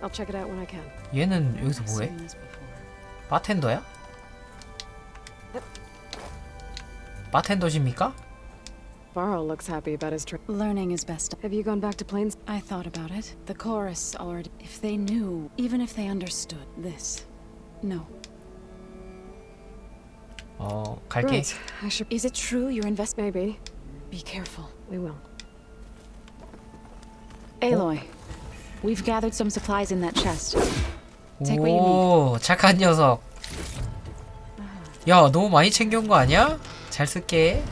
I'll check it out when I can. 얘는 여기서 뭐해? 바텐더야? 바텐더십니까? Varl looks happy about his trip. Learning is best. Have you gone back to Plains? I thought about it. The chorus already. If they knew, even if they understood this. No. 갈게. Right. I should. Is it true you're Maybe. Be careful. We will. Aloy, we've gathered some supplies in that chest. Take what you need. 오, 착한 녀석. 야, 너무 많이 챙겨온 거 아니야? 잘 쓸게.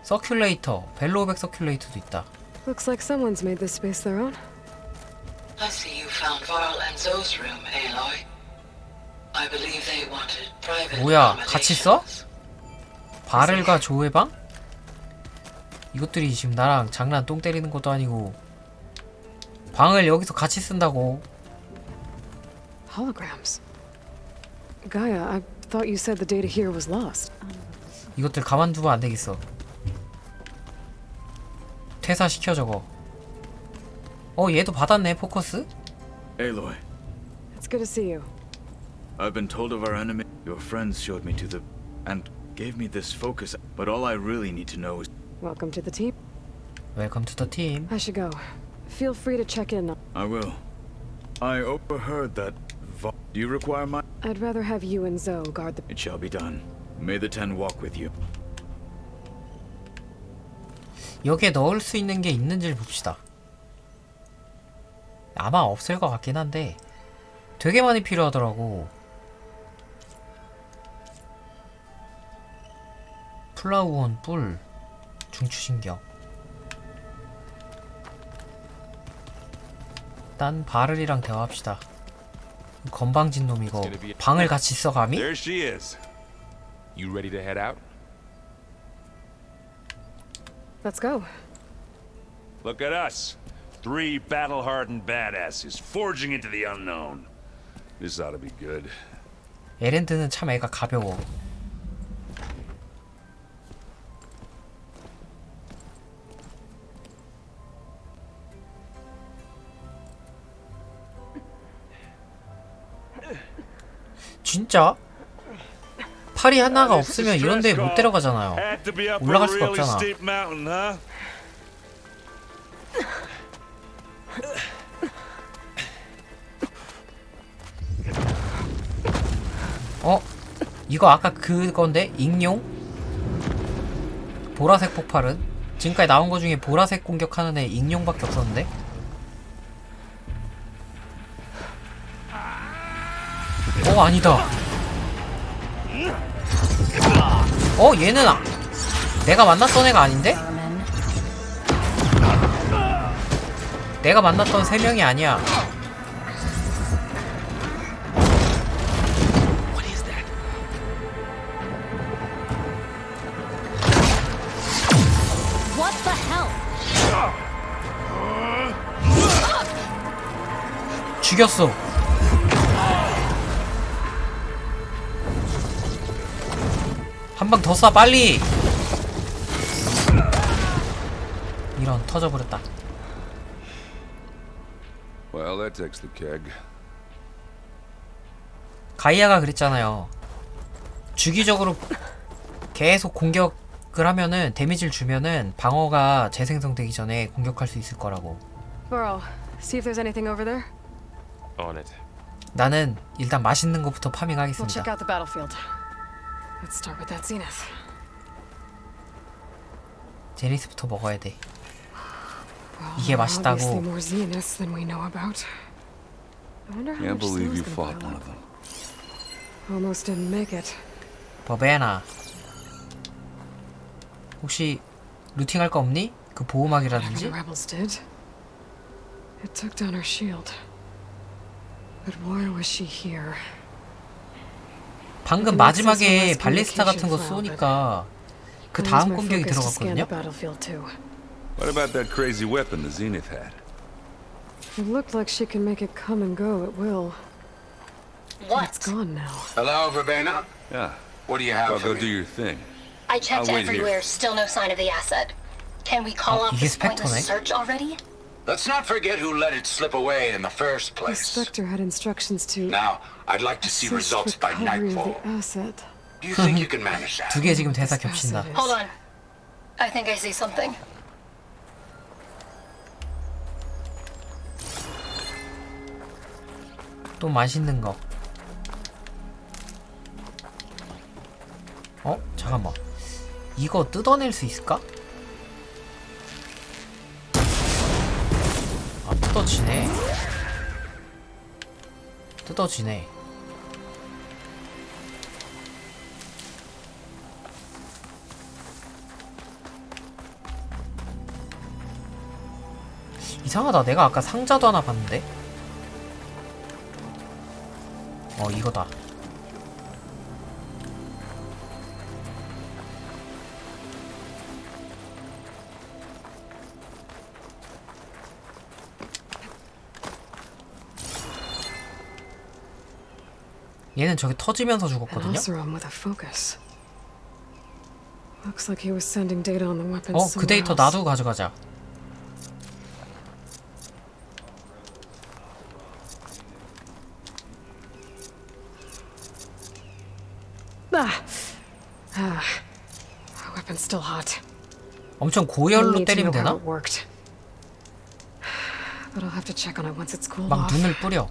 서큘레이터, 벨로우백 서큘레이터도 있다. Looks like someone's made this space their own. I see you found Varl and Zoe's room, Aloy. I believe they wanted private 뭐야, 같이 써? accommodations. 바를과 조의 방? 이것들이 지금 나랑 장난 똥 때리는 것도 아니고 방을 여기서 같이 쓴다고. Holograms. Gaia, I thought you said the data here was lost. 이것들 가만두면 안 되겠어. 퇴사시켜 저거. 얘도 받았네 포커스? Aloy, It's good to see you. I've been told of our enemy. Your friends showed me to the... and gave me this focus, but all I really need to know is... Welcome to the team. 웰컴 투 더 팀. I should go. Feel free to check in. I will. I overheard that... Do you require my... I'd rather have you and Zoe guard the... It shall be done. May the Ten walk with you. 여기에 넣을 수 있는 게 있는지를 봅시다. 아마 없을 것 같긴 한데 되게 많이 필요하더라고. 플라우온, 뿔, 중추신경. 일단 바를이랑 대화합시다. 건방진 놈 이거 방을 같이 써 감히? There she is. You ready to head out? Let's go. Look at us. 3 battle-hardened badasses forging into the unknown. This ought to be good. 에랜드는 참 애가 가벼워. 진짜? 팔이 하나가 없으면 이런 데에 못 데려가잖아요. Had to be up 올라갈 a 수가 really 없잖아. steep mountain, huh? 이거 아까 그건데? 익룡? 보라색 폭발은? 지금까지 나온 거 중에 보라색 공격하는 애 익룡밖에 없었는데? 아니다. 얘는 내가 만났던 애가 아닌데? 내가 만났던 3명이 아니야. What the hell? 죽였어. 한 방 더 쏴 빨리. 이런 터져버렸다. Well, that takes the keg. 가이아가 그랬잖아요. 주기적으로 계속 공격을 하면은 데미지를 주면은 방어가 재생성되기 전에 공격할 수 있을 거라고. Varl, see if there's anything over there. On it. 나는 일단 맛있는 것부터 We'll check 파밍하겠습니다. out the battlefield. Let's start with that zenith. 제니스부터 먹어야 돼. Well, 이게 맛있다고. obviously more zeniths than we know about. I wonder how Can't much believe Zoe's you gonna fought pile one up. of them. Almost didn't make it. 버베나. 혹시 루팅할 거 없니? 그 Whatever 보호막이라든지? the rebels did, it took down her shield. But why was she here? 방금 마지막에 발리스타 같은 거 쏘니까 그 다음 공격이 들어갔거든요? What about that crazy weapon the Zenith had? It looked like she can make it come and go at will. But it's What? gone now. Hello, Verbena. Yeah. What do you have Well, for go do me? your thing. I checked I'll wait here. everywhere, still no sign of the asset. Can we call off 이게 this pointless 스펙터네? search already? Let's not forget who let it slip away in the first The place. Spectre had instructions to Now, I'd like to see assist results by recovery of nightfall. the asset. Do you think you can manage that? 두 개 지금 대사 This 겹친다. asset is- Hold on. I think I see something. 또 맛있는 거. 잠깐만. 이거 뜯어낼 수 있을까? 아, 뜯어지네. 뜯어지네. 이상하다. 내가 아까 상자도 하나 봤는데. 이거다. 얘는 저기 터지면서 An 죽었거든요. Oseram with a focus. Looks like he was sending data on the weapons 그 somewhere 데이터 else. 나도 가져가자. Weapon's still hot. 엄청 I 고열로 need to 때리면 know how 되나? it worked. But I'll have to check on it once it's cooled 막 off. 눈을 뿌려.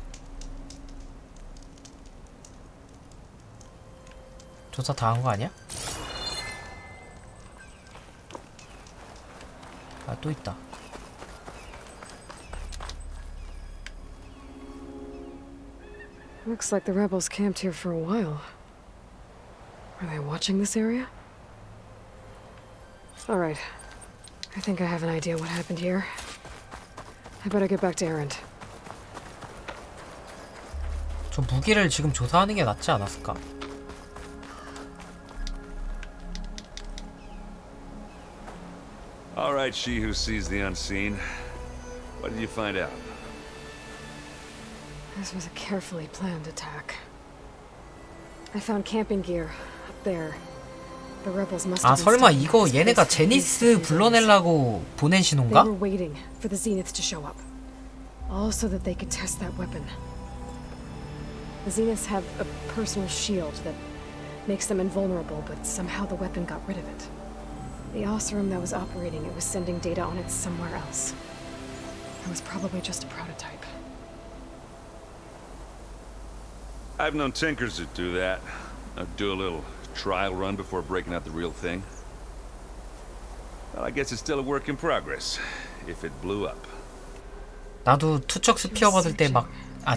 조사 다 한 거 아니야? 아, 또 있다. Looks like the rebels camped here for a while. Are they watching this area? Alright. I think I have an idea what happened here. I better get back to Erend. 저 무기를 지금 조사하는 게 낫지 않았을까? All right, she who sees the unseen. What did you find out? This was a carefully planned attack. I found camping gear up there. The rebels must 아, have been 설마 studying 이거 this 얘네가 place for at least 제니스 3 days. 불러내려고 보낸 They 신호인가? were waiting for the Zeniths to show up. All so that they could test that weapon. The Zeniths have a personal shield that makes them invulnerable, but somehow the weapon got rid of it. The Oseram that was operating it was sending data on it somewhere else. It was probably just a prototype. I've known tinkers that do that. Do a little trial run before breaking out the real thing. Well, I guess it's still a work in progress. If it blew up. 나도 투척 스피어 받을 때 막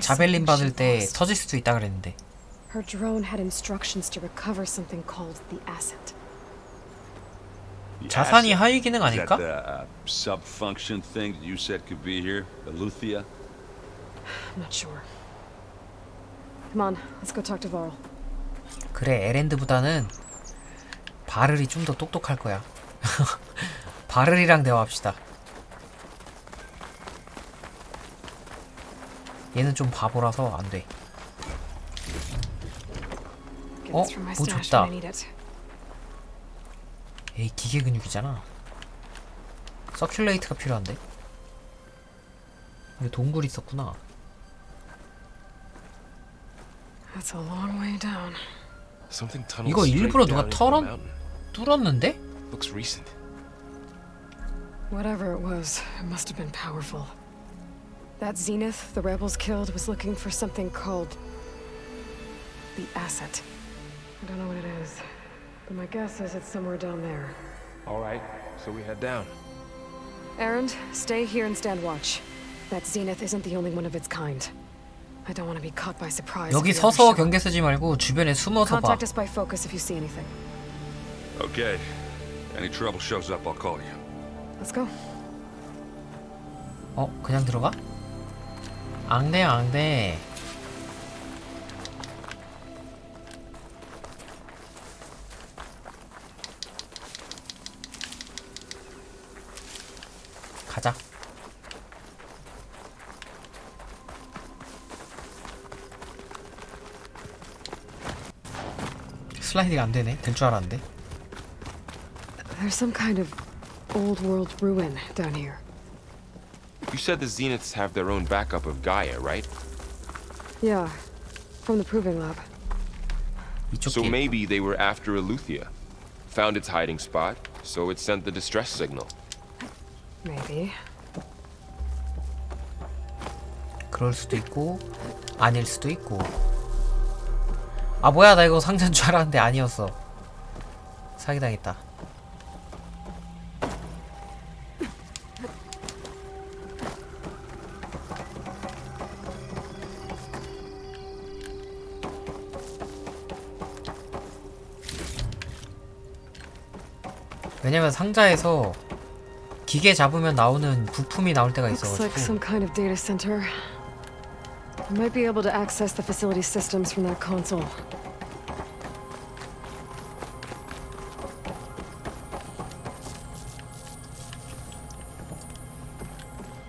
자벨린 받을 때 터질 수도 있다 그랬는데. Her drone had instructions to recover something called the asset. The 자산이 asset. 하위 기능 Is that 아닐까? the sub-function thing that you said could be here? The Luthia? I'm not sure. Come on, let's go talk to Varl. 그래, 에렌드보다는 바를이 좀 더 똑똑할 거야. 바를이랑 대화합시다. 얘는 좀 바보라서 안 돼. Get this from my 뭐 stash 줬다. when I need it. 에이, 기계 근육이잖아. 서큘레이트가 필요한데? 여기 동굴 있었구나. That's a long way down. Something tunnels 이거 straight 일부러 down 누가 into the mountain. 뚫었는데? Looks recent. Whatever it was, it must have been powerful. That Zenith the rebels killed was looking for something called the asset. I don't know what it is, but my guess is it's somewhere down there. All right, so we head down. Erend, stay here and stand watch. That Zenith isn't the only one of its kind. I don't want to be caught by surprise. 여기 if we ever 서서 show up. 경계 쓰지 말고 주변에 숨어서 봐. Contact us by focus if you see anything. Okay. Any trouble shows up, I'll call you. Let's go. 그냥 들어가? 앙대 앙대. 가자. 슬라이딩 안 되네. 될 줄 알았는데. There's some kind of old world ruin down here. You said the Zeniths have their own backup of Gaia, right? Yeah, from the proving lab. 이쪽 So 길. maybe they were after Eleuthia. Found its hiding spot, so it sent the distress signal. Maybe. 그럴 수도 있고 아닐 수도 있고. 아 뭐야, 나 이거 상자인 줄 알았는데 아니었어. 사기당했다. 왜냐면 상자에서 기계 잡으면 나오는 부품이 나올 때가 Looks like some 있어가지고. kind of data center. I might be able to access the facility systems from that console.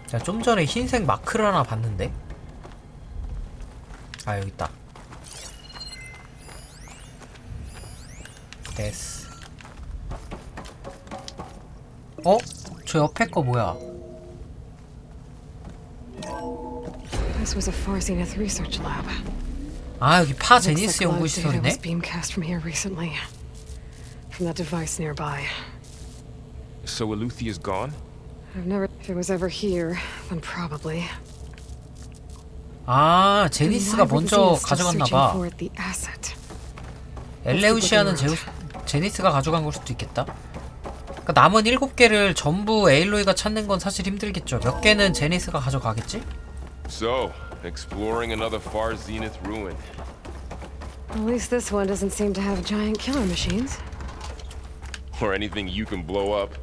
자, 좀 전에 흰색 마크를 하나 봤는데. 아, 여기 있다. 됐어. 어? 저 옆에 거 뭐야? This was a Far Zenith research lab. 아, 여기 파 Looks 제니스 like 연구 live data was 시설이네? beamcast from here recently. From that device nearby. So Eleuthia's gone? I've never. If it was ever here, then probably. 아, Then 제니스가 why were the 먼저 Zeniths still 가져갔나봐. searching for the asset? 엘레우시아는 제니스가 가져간 걸 수도 있겠다. 그러니까 남은 7개를 전부 에일로이가 찾는 건 사실 힘들겠죠. 몇 개는 제니스가 가져가겠지? So, exploring another Far Zenith ruin. At least this one doesn't seem to have giant killer machines. Or anything you can blow up.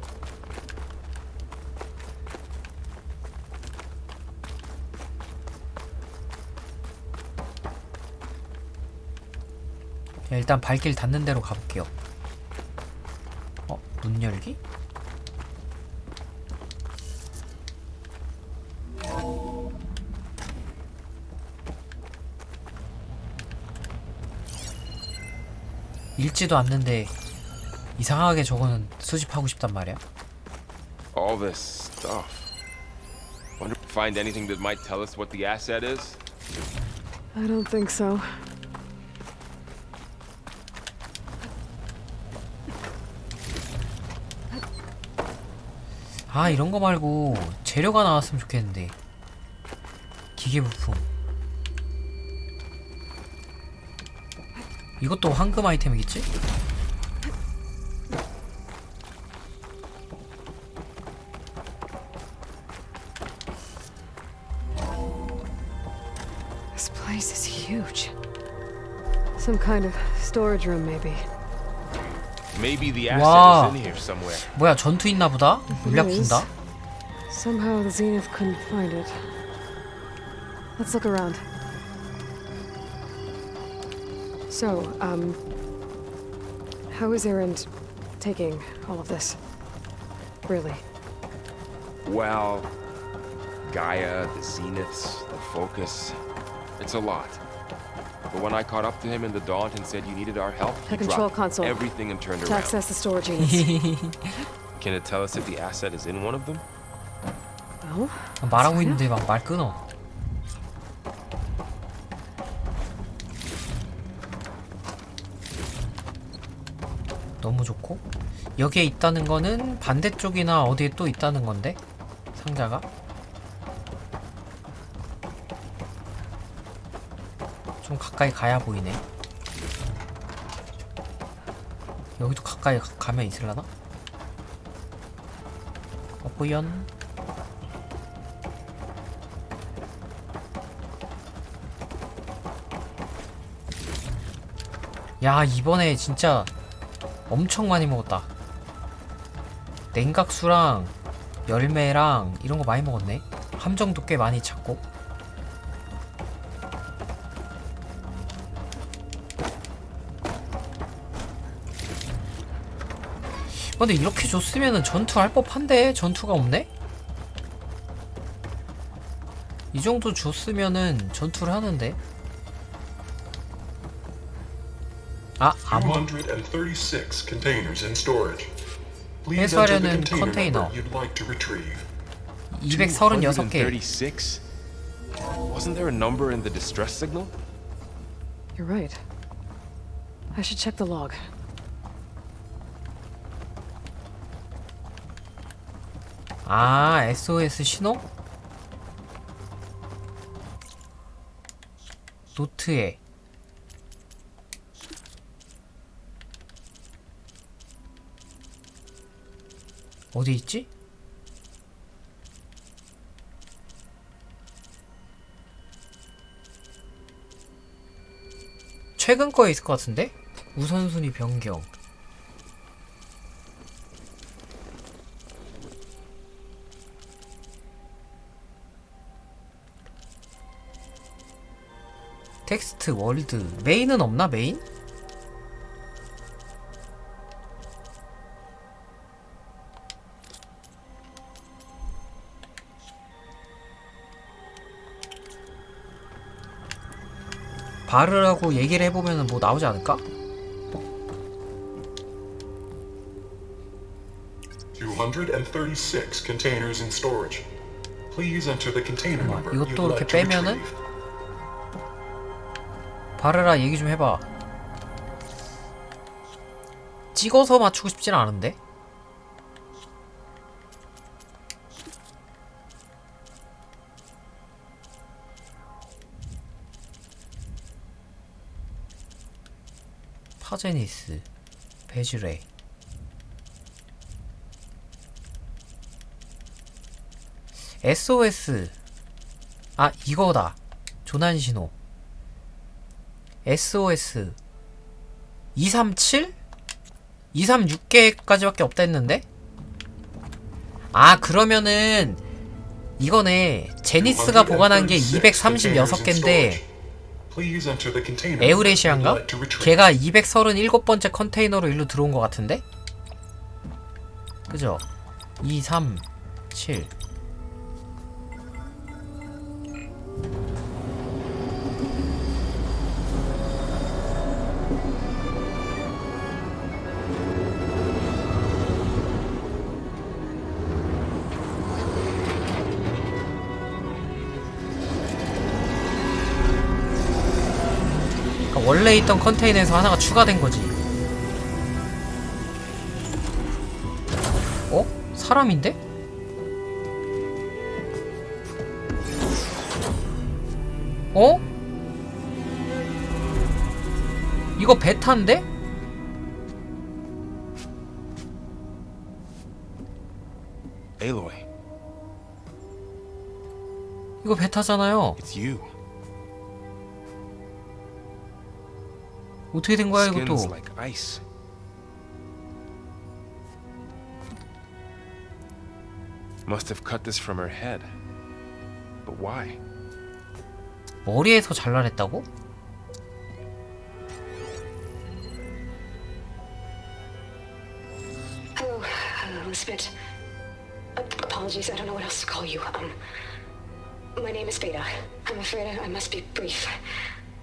야, 일단 발길 닿는 대로 가볼게요. 어? 문 열기? 읽지도 않는데 이상하게 저거는 수집하고 싶단 말이야. All this stuff. Wonder find anything that might tell us what the asset is? I don't think so. 아, 이런 거 말고 재료가 나왔으면 좋겠는데. 기계 부품. 이것도 황금 아이템이겠지? This place is huge. Some kind of storage room, maybe. Maybe the Wow. asset is in here somewhere. 뭐야, 전투 있나 보다? 물약 준다? Somehow the Zenith couldn't find it. Let's look around. So, how is Erend taking all of this? Really? Well, Gaia, the Zeniths, the Focus. It's a lot. But when I caught up to him in the Daunt and said you needed our help, he The control dropped console. everything and turned To around. access the storage units. Can it tell us if the asset is in one of them? Well, 말하고 있는데 막 말 끊어. 너무 좋고, 여기에 있다는 거는 반대쪽이나 어디에 또 있다는 건데, 상자가. 좀 가까이 가야 보이네. 여기도 가까이 가면 있을라나? 보연. 야, 이번에 진짜 엄청 많이 먹었다. 냉각수랑 열매랑 이런 거 많이 먹었네. 함정도 꽤 많이 찾고. 근데 이렇게 줬으면은 전투할 법한데 전투가 없네? 이 정도 줬으면은 전투를 하는데. 아, 아무 236 containers in storage. Please enter the 해수하려는 container 컨테이너. number you'd like to retrieve. 236개. 236? Wasn't there a number in the distress signal? You're right. I should check the log. 아, SOS 신호? 노트에 어디 있지? 최근 거에 있을 것 같은데? 우선순위 변경. 텍스트 월드. 메인은 없나? 메인? 바르라고 얘기를 해보면 뭐 나오지 않을까? 236 containers in storage. Please enter the container number you'd 이것도 이렇게 like to 빼면은 retrieve. 바르라 얘기 좀 해봐. 찍어서 맞추고 싶진 않은데? 파제니스, 베즈레. SOS. 아, 이거다. 조난신호. SOS 237? 236개까지밖에 없다 했는데? 아, 그러면은 이거네. 제니스가 보관한 게 236개인데 에우레시아인가? 걔가 237번째 컨테이너로 일로 들어온 것 같은데? 그죠? 237. 원래 있던 컨테이너에서 하나가 추가된 거지. 어? 사람인데? 어? 이거 베타인데? Aloy, 이거 베타잖아요. it's you. 어떻게 된 거야 이것도? Skin's like ice. Must have cut this from her head. But why? 머리에서 잘라냈다고? Hello, Elizabeth. Apologies, I don't know what else to call you. My name is Beta. I'm afraid I must be brief.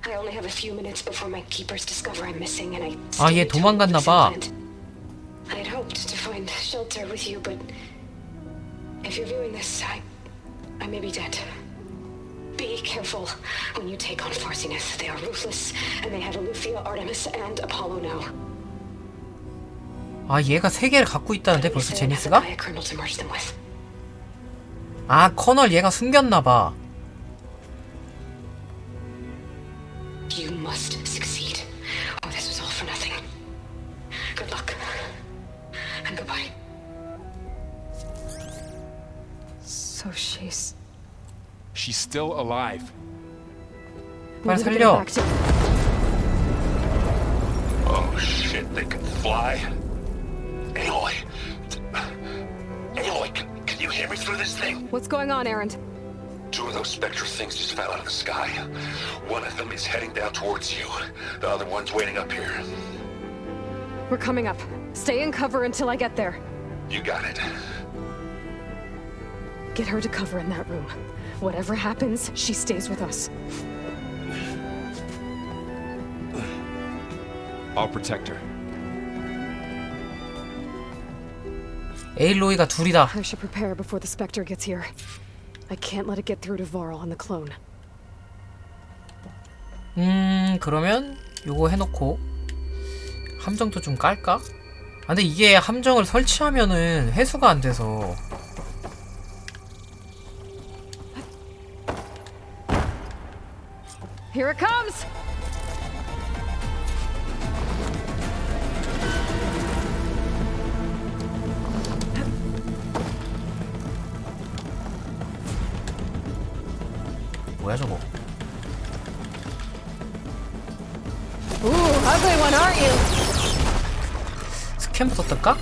I only have a few minutes before my keepers discover I'm missing, and I. 아, 얘 도망갔나봐. I had hoped to find shelter with you, but if you're viewing this, I may be dead. Be careful when you take on Farsiness. They are ruthless, and they have Aletheia, Artemis, and Apollo now. 아, 얘가 3개를 갖고 있다는데 벌써 제니스가? I colonel to merge them with. 아, 커널 얘가 숨겼나봐. You must succeed, or this was all for nothing. Good luck, and goodbye. So she's She's still alive. 빨리 we need to get her 살려. back to- Oh shit, they can fly. Aloy. Aloy, can you hear me through this thing? What's going on, Erend? Two of those spectral things just fell out of the sky. One of them is heading down towards you. The other one's waiting up here. We're coming up. Stay in cover until I get there. You got it. Get her to cover in that room. Whatever happens, she stays with us. I'll protect her. 에일로이가 둘이다. I should prepare before the Spectre gets here. I can't let it get through to Varl and the clone. 그러면 요거 해놓고 함정도 좀 깔까? 아, 근데 이게 함정을 설치하면은 회수가 안 돼서. Here it comes! 뭐야 저거? Ooh, ugly one, aren't you? 스캔부터 뜰까?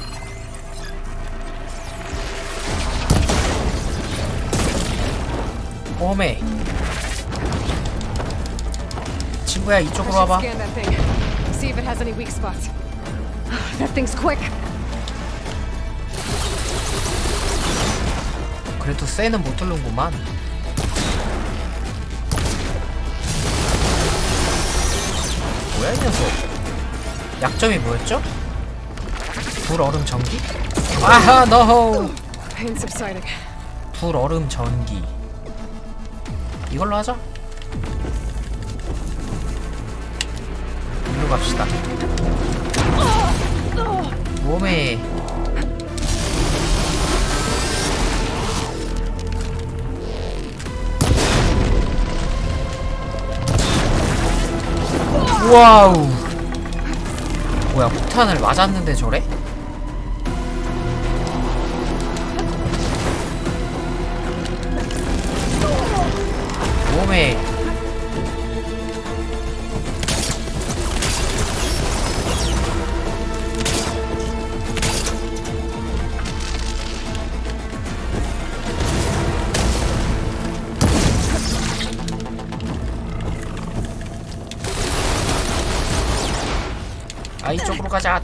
오메. 친구야 이쪽으로 I should 와봐. scan that thing. See if it has any weak spots. That thing's quick. 그래도 쎄는 못 뚫는구만. 뭐야 이 녀석. 약점이 뭐였죠? 불, 얼음, 전기? 아하 노호. Pain subsiding. 불, 얼음, 전기. 이걸로 하자. 일로 갑시다. 몸에 와우. 뭐야 폭탄을 맞았는데 저래? 몸에 아 이쪽으로 가자.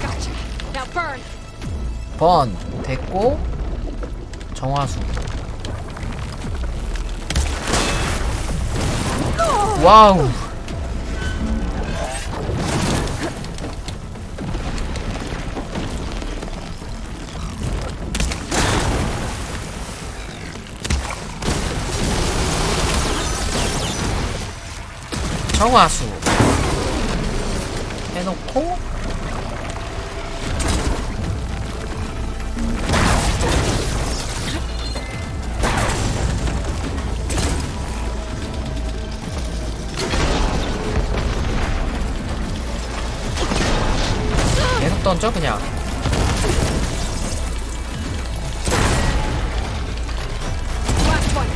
Gotcha. Now burn. 번 됐고 정화수. 와우. 정화수 해놓고 계속 던져 그냥. Last one.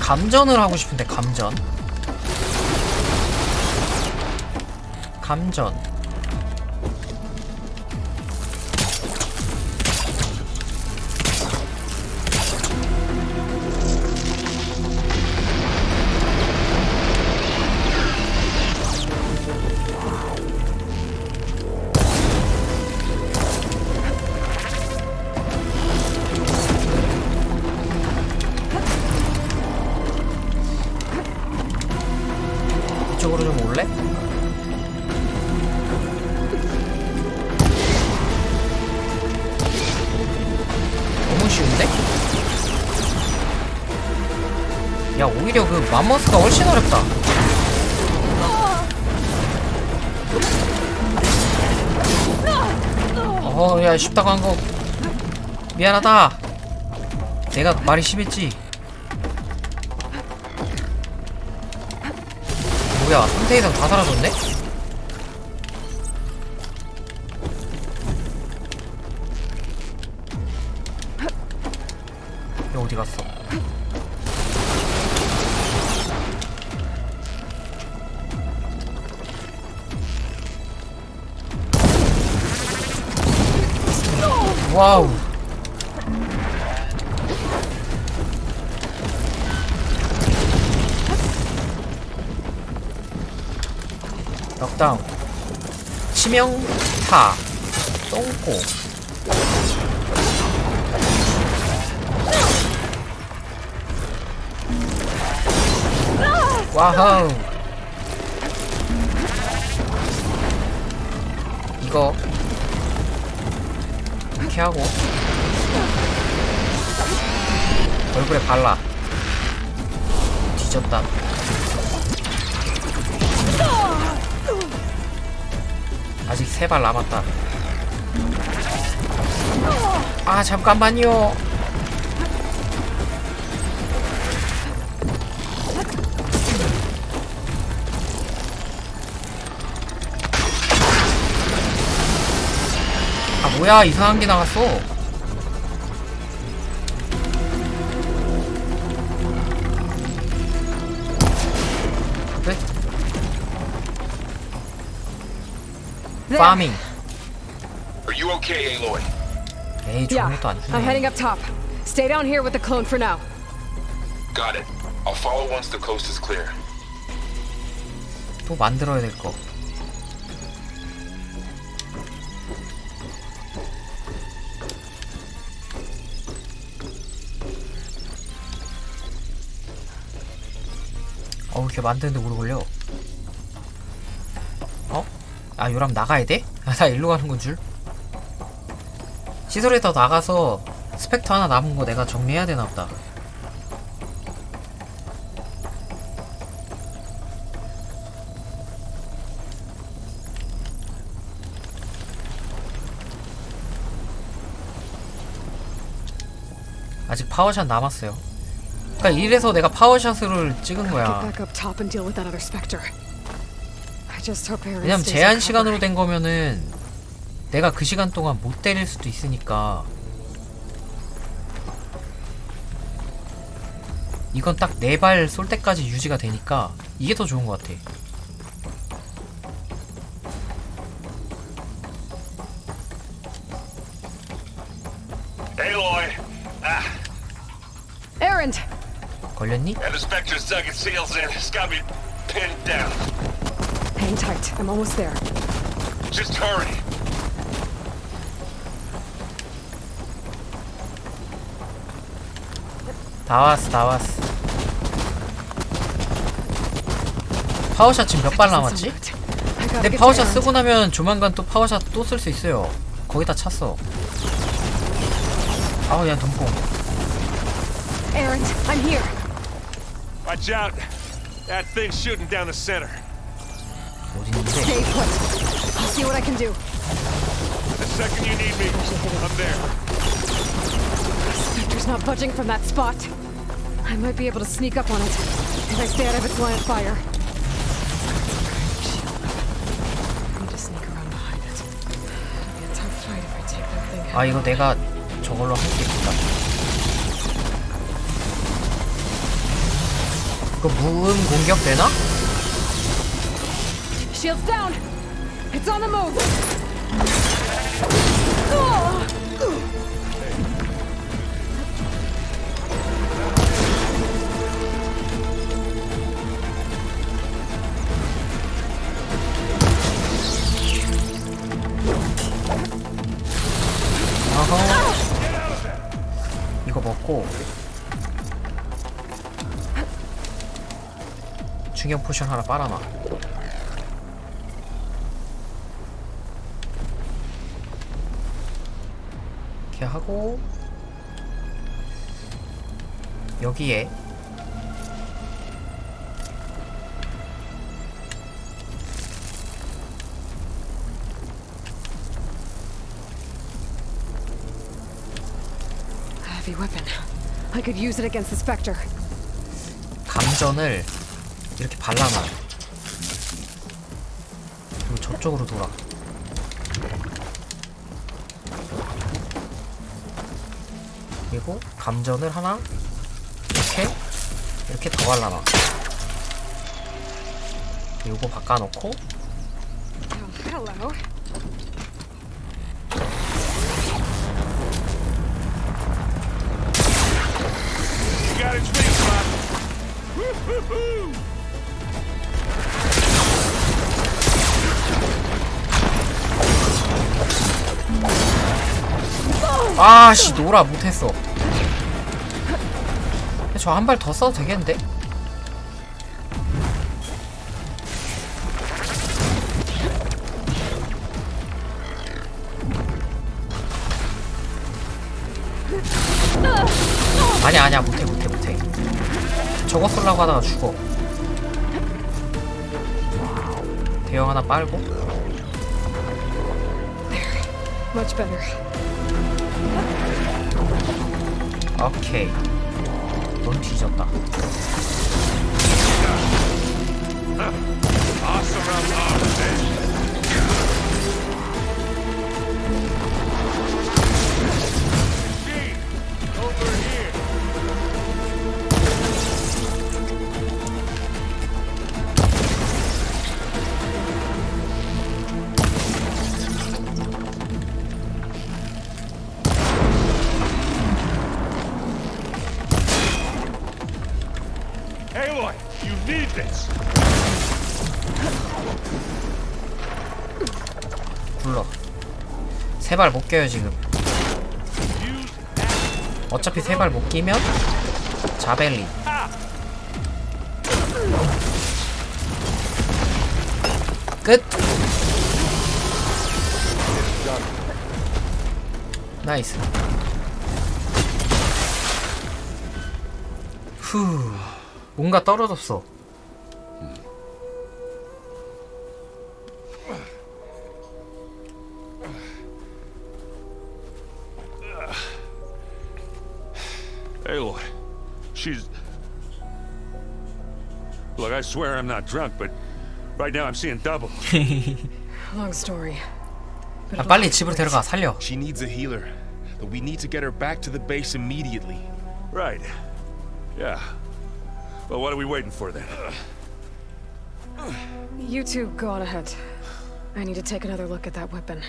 감전을 하고 싶은데 감전. 감전. 이쪽으로 좀 올래? 너무 쉬운데? 야 오히려 그 맘모스가 훨씬 어렵다. 야 쉽다고 한 거 미안하다. 내가 말이 심했지. 뭐야 3대 이상 다 사라졌네? 얘 어디 갔어? 와우. 다운. 치명타. 똥꼬. 와우. 이거 이렇게 하고 얼굴에 발라. 뒤졌다. 아직 3발 남았다. 아 잠깐만요. 아 뭐야, 이상한 게 나갔어. 그래? 파밍. Are you okay, Aloy? 에이, Yeah, 저것도 안 I'm heading 주네. up top. Stay down here with the clone for now. Got it. I'll follow once the coast is clear. 또 만들어야 될 거. 이렇게 만드는데 오래 걸려. 아, 요람 나가야 돼? 아, 나 일로 가는 건 줄. 시설에서 나가서 스펙터 하나 남은 거 내가 정리해야 되나 보다. 아직 파워샷 남았어요. 그러니까 이래서 내가 파워샷을 찍은 Get 거야. back up top and deal with that other specter. I just hope Aaron 왜냐면 stays 제한 in 시간으로 cover. 된 거면은 내가 그 시간 동안 못 때릴 수도 있으니까. 이건 딱 4발 쏠 때까지 유지가 되니까 이게 더 좋은 것 같아. Aloy! Aaron! 걸렸니? And the Spectre's dug its heels in. It's got me pinned down. Hang tight. I'm almost there. Just hurry. 다 왔어, 다 왔어. 파워샷 지금 몇 발 남았지? I gotta 근데 get to 파워샷 Aaron. 쓰고 나면 조만간 또 파워샷 또 쓸 수 있어요. 거기다 찼어. 아우, 야, 덤뽕. Aaron, I'm here. Watch out. That thing's shooting down the center. 어디 있는데? Stay put. I'll see what I can do. The second you need me, I'm there. Spectre's not budging from that spot. I might be able to sneak up on it if I stay out of its line of fire. I need to sneak around behind it. It'll be a tough fight if I take that thing out. 아, 이거 내가 저걸로 할 수 있겠다. 이거 무음 공격 되나? Shields down! It's on the move! 아하. 이거 먹고 중형 포션 하나 빨아놔. 이렇게 하고 여기에 Heavy weapon. I could use it against the Spectre. 감전을 이렇게 발라놔. 그리고 저쪽으로 돌아. 그리고 감전을 하나 이렇게 더 발라놔. 요거 바꿔놓고 Oh, hello. You got its weak spot. Woo-hoo-hoo! 아씨 노라 못했어. 저 한 발 더 써도 되겠는데? 아니야 못해. 저거 쏠라고 하다가 죽어. 대형 하나 빨고. Much better. 오케이. 넌 뒤졌다. Aloy, you need this. 굴러. 세 발 못 껴요 지금. 어차피 세 발 못 끼면 자벨린. 끝. 나이스. 후. 뭔가 떨어졌어. Aloy, she's... Look, I swear I'm not drunk, but right now I'm seeing double. Long story. 아, 빨리 집으로 데려가. 살려. She needs a healer, but we need to get her back to the base immediately. Right. Yeah. Well, what are we waiting for then? You two go on ahead. I need to take another look at that weapon.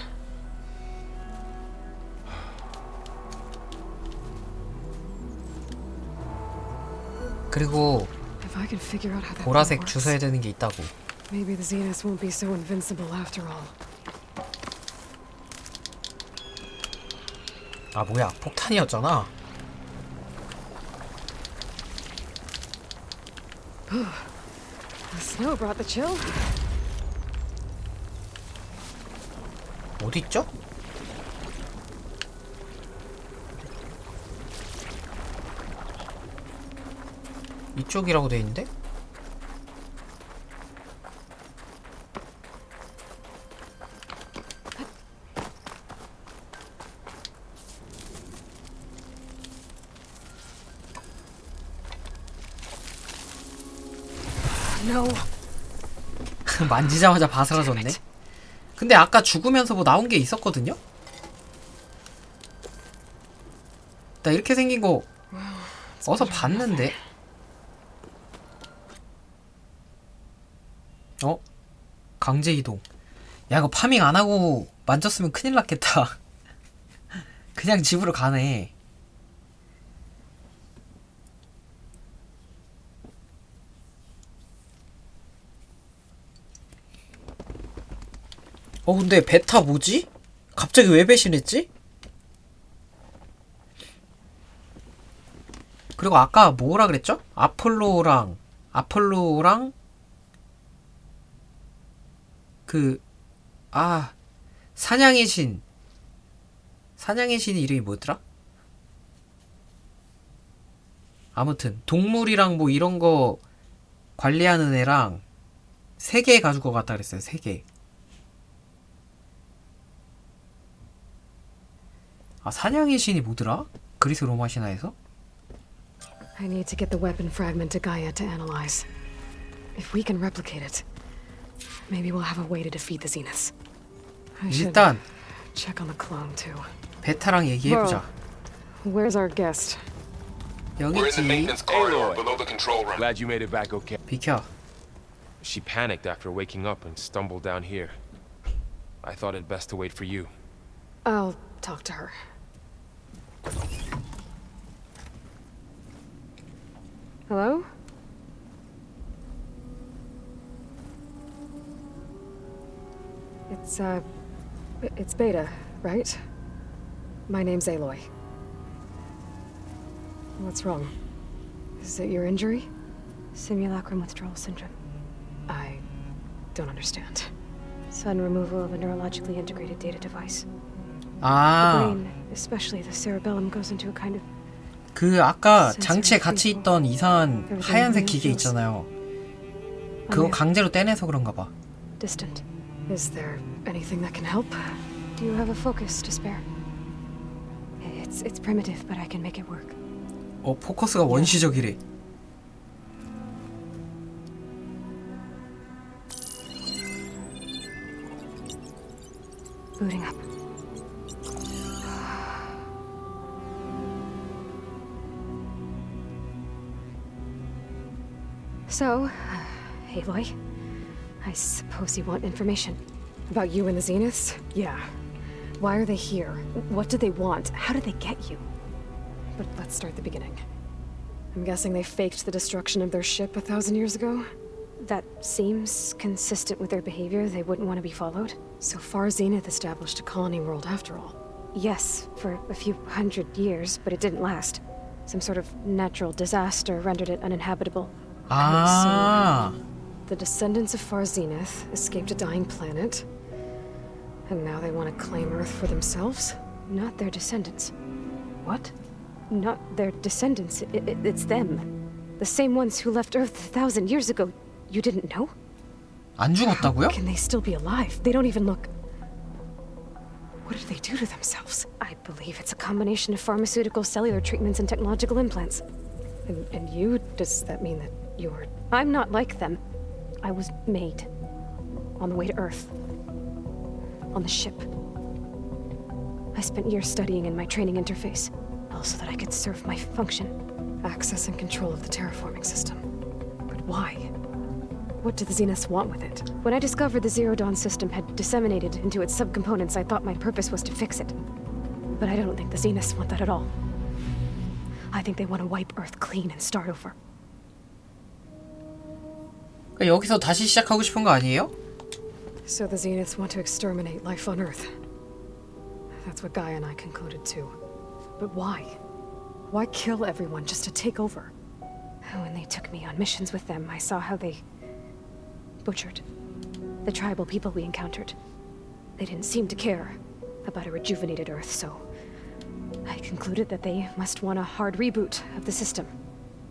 그리고 If I can figure out how that 보라색 works, 주워야 되는 게 있다고. maybe the Zeniths won't be so invincible after all. 아 뭐야 폭탄이었잖아. The snow brought the chill. 어디 있죠? 이쪽이라고 돼 있는데? No. 만지자마자 바스라졌네. 근데 아까 죽으면서 뭐 나온 게 있었거든요? 나 이렇게 생긴 거 어서 봤는데. 어? 강제 이동. 야 이거 파밍 안 하고 만졌으면 큰일 났겠다. 그냥 집으로 가네. 근데 베타 뭐지? 갑자기 왜 배신했지? 그리고 아까 뭐라 그랬죠? 아폴로랑 사냥의 신의 이름이 뭐더라? 아무튼 동물이랑 뭐 이런 거 관리하는 애랑 3개 가지고 갔다 그랬어요. 3개. 아 사냥의 신이 뭐더라? 그리스 로마 신화에서? I need to get the weapon fragment to Gaia to analyze. If we can replicate it, maybe we'll have a way to defeat the Zeniths. I should 일단 check on the clone too. 베타랑 얘기해보자. Where's our guest? We're in the 여기지. maintenance corridor below the control room. Glad you made it back okay. 비켜. She panicked after waking up and stumbled down here. I thought it best to wait for you. I'll talk to her. Hello? It's Beta, right? My name's Aloy. What's wrong? Is it your injury? Simulacrum withdrawal syndrome. I don't understand. Sudden removal of a neurologically integrated data device. The 아, brain, especially the cerebellum, goes into a kind of 그 아까 장치에 같이 있던 이상한 하얀색 기계 있잖아요. 그거 강제로 떼내서 그런가 봐. distant. Is there anything that can help? Do you have a focus to spare? It's primitive, but I can make it work. 포커스가 원시적이래. Booting up. So, Aloy, I suppose you want information. About you and the Zeniths? Yeah. Why are they here? What do they want? How did they get you? But let's start at the beginning. I'm guessing they faked the destruction of their ship 1,000 years ago? That seems consistent with their behavior. They wouldn't want to be followed. So far, Zenith established a colony world after all. Yes, for a few hundred years, but it didn't last. Some sort of natural disaster rendered it uninhabitable. 아, The descendants of Far Zenith escaped a dying planet, and now they want to claim Earth for themselves? Not their descendants. What? Not their descendants. It's them. The same ones who left Earth 1,000 years ago. You didn't know? 안 죽었다고요? Can they still be alive? They don't even look... What did they do to themselves? I believe it's a combination of pharmaceutical, cellular treatments, and technological implants. And you? Does that mean that you're... I'm not like them. I was made. On the way to Earth. On the ship. I spent years studying in my training interface, all so that I could serve my function. Access and control of the terraforming system. But why? What do the Zeniths want with it? When I discovered the Zero Dawn system had disseminated into its subcomponents, I thought my purpose was to fix it. But I don't think the Zeniths want that at all. I think they want to wipe Earth clean and start over. 여기서 다시 시작하고 싶은 거 아니에요? So the Zeniths want to exterminate life on Earth. That's what Gaia and I concluded too. But why? Why kill everyone just to take over? When they took me on missions with them, I saw how they butchered the tribal people we encountered. They didn't seem to care about a rejuvenated Earth, so I concluded that they must want a hard reboot of the system.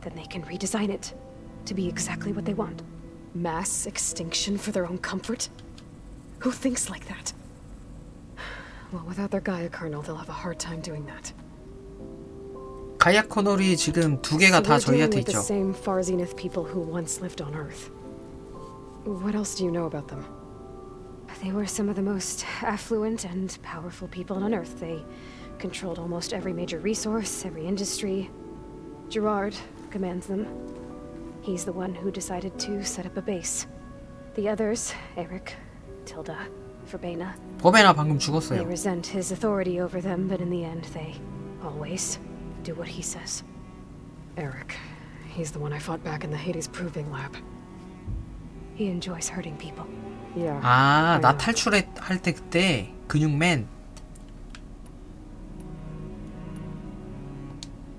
Then they can redesign it to be exactly what they want. Mass extinction for their own comfort? Who thinks like that? Well, without their Gaia kernel, they'll have a hard time doing that. 가이아 커널이 지금 두 개가 다 So we're dealing 저희한테 with the 있죠. same Far Zenith people who once lived on Earth. What else do you know about them? They were some of the most affluent and powerful people on Earth. They controlled almost every major resource, every industry. Gerard commands them. He's the one who decided to set up a base. The others, Eric, Tilda, Verbena, 버베나 방금 they 죽었어요. resent his authority over them, but in the end, they always do what he says. Eric. He's the one I fought back in the Hades Proving Lab. He enjoys hurting people. Yeah. 아, I 나 know. 탈출할 때 그때 근육맨.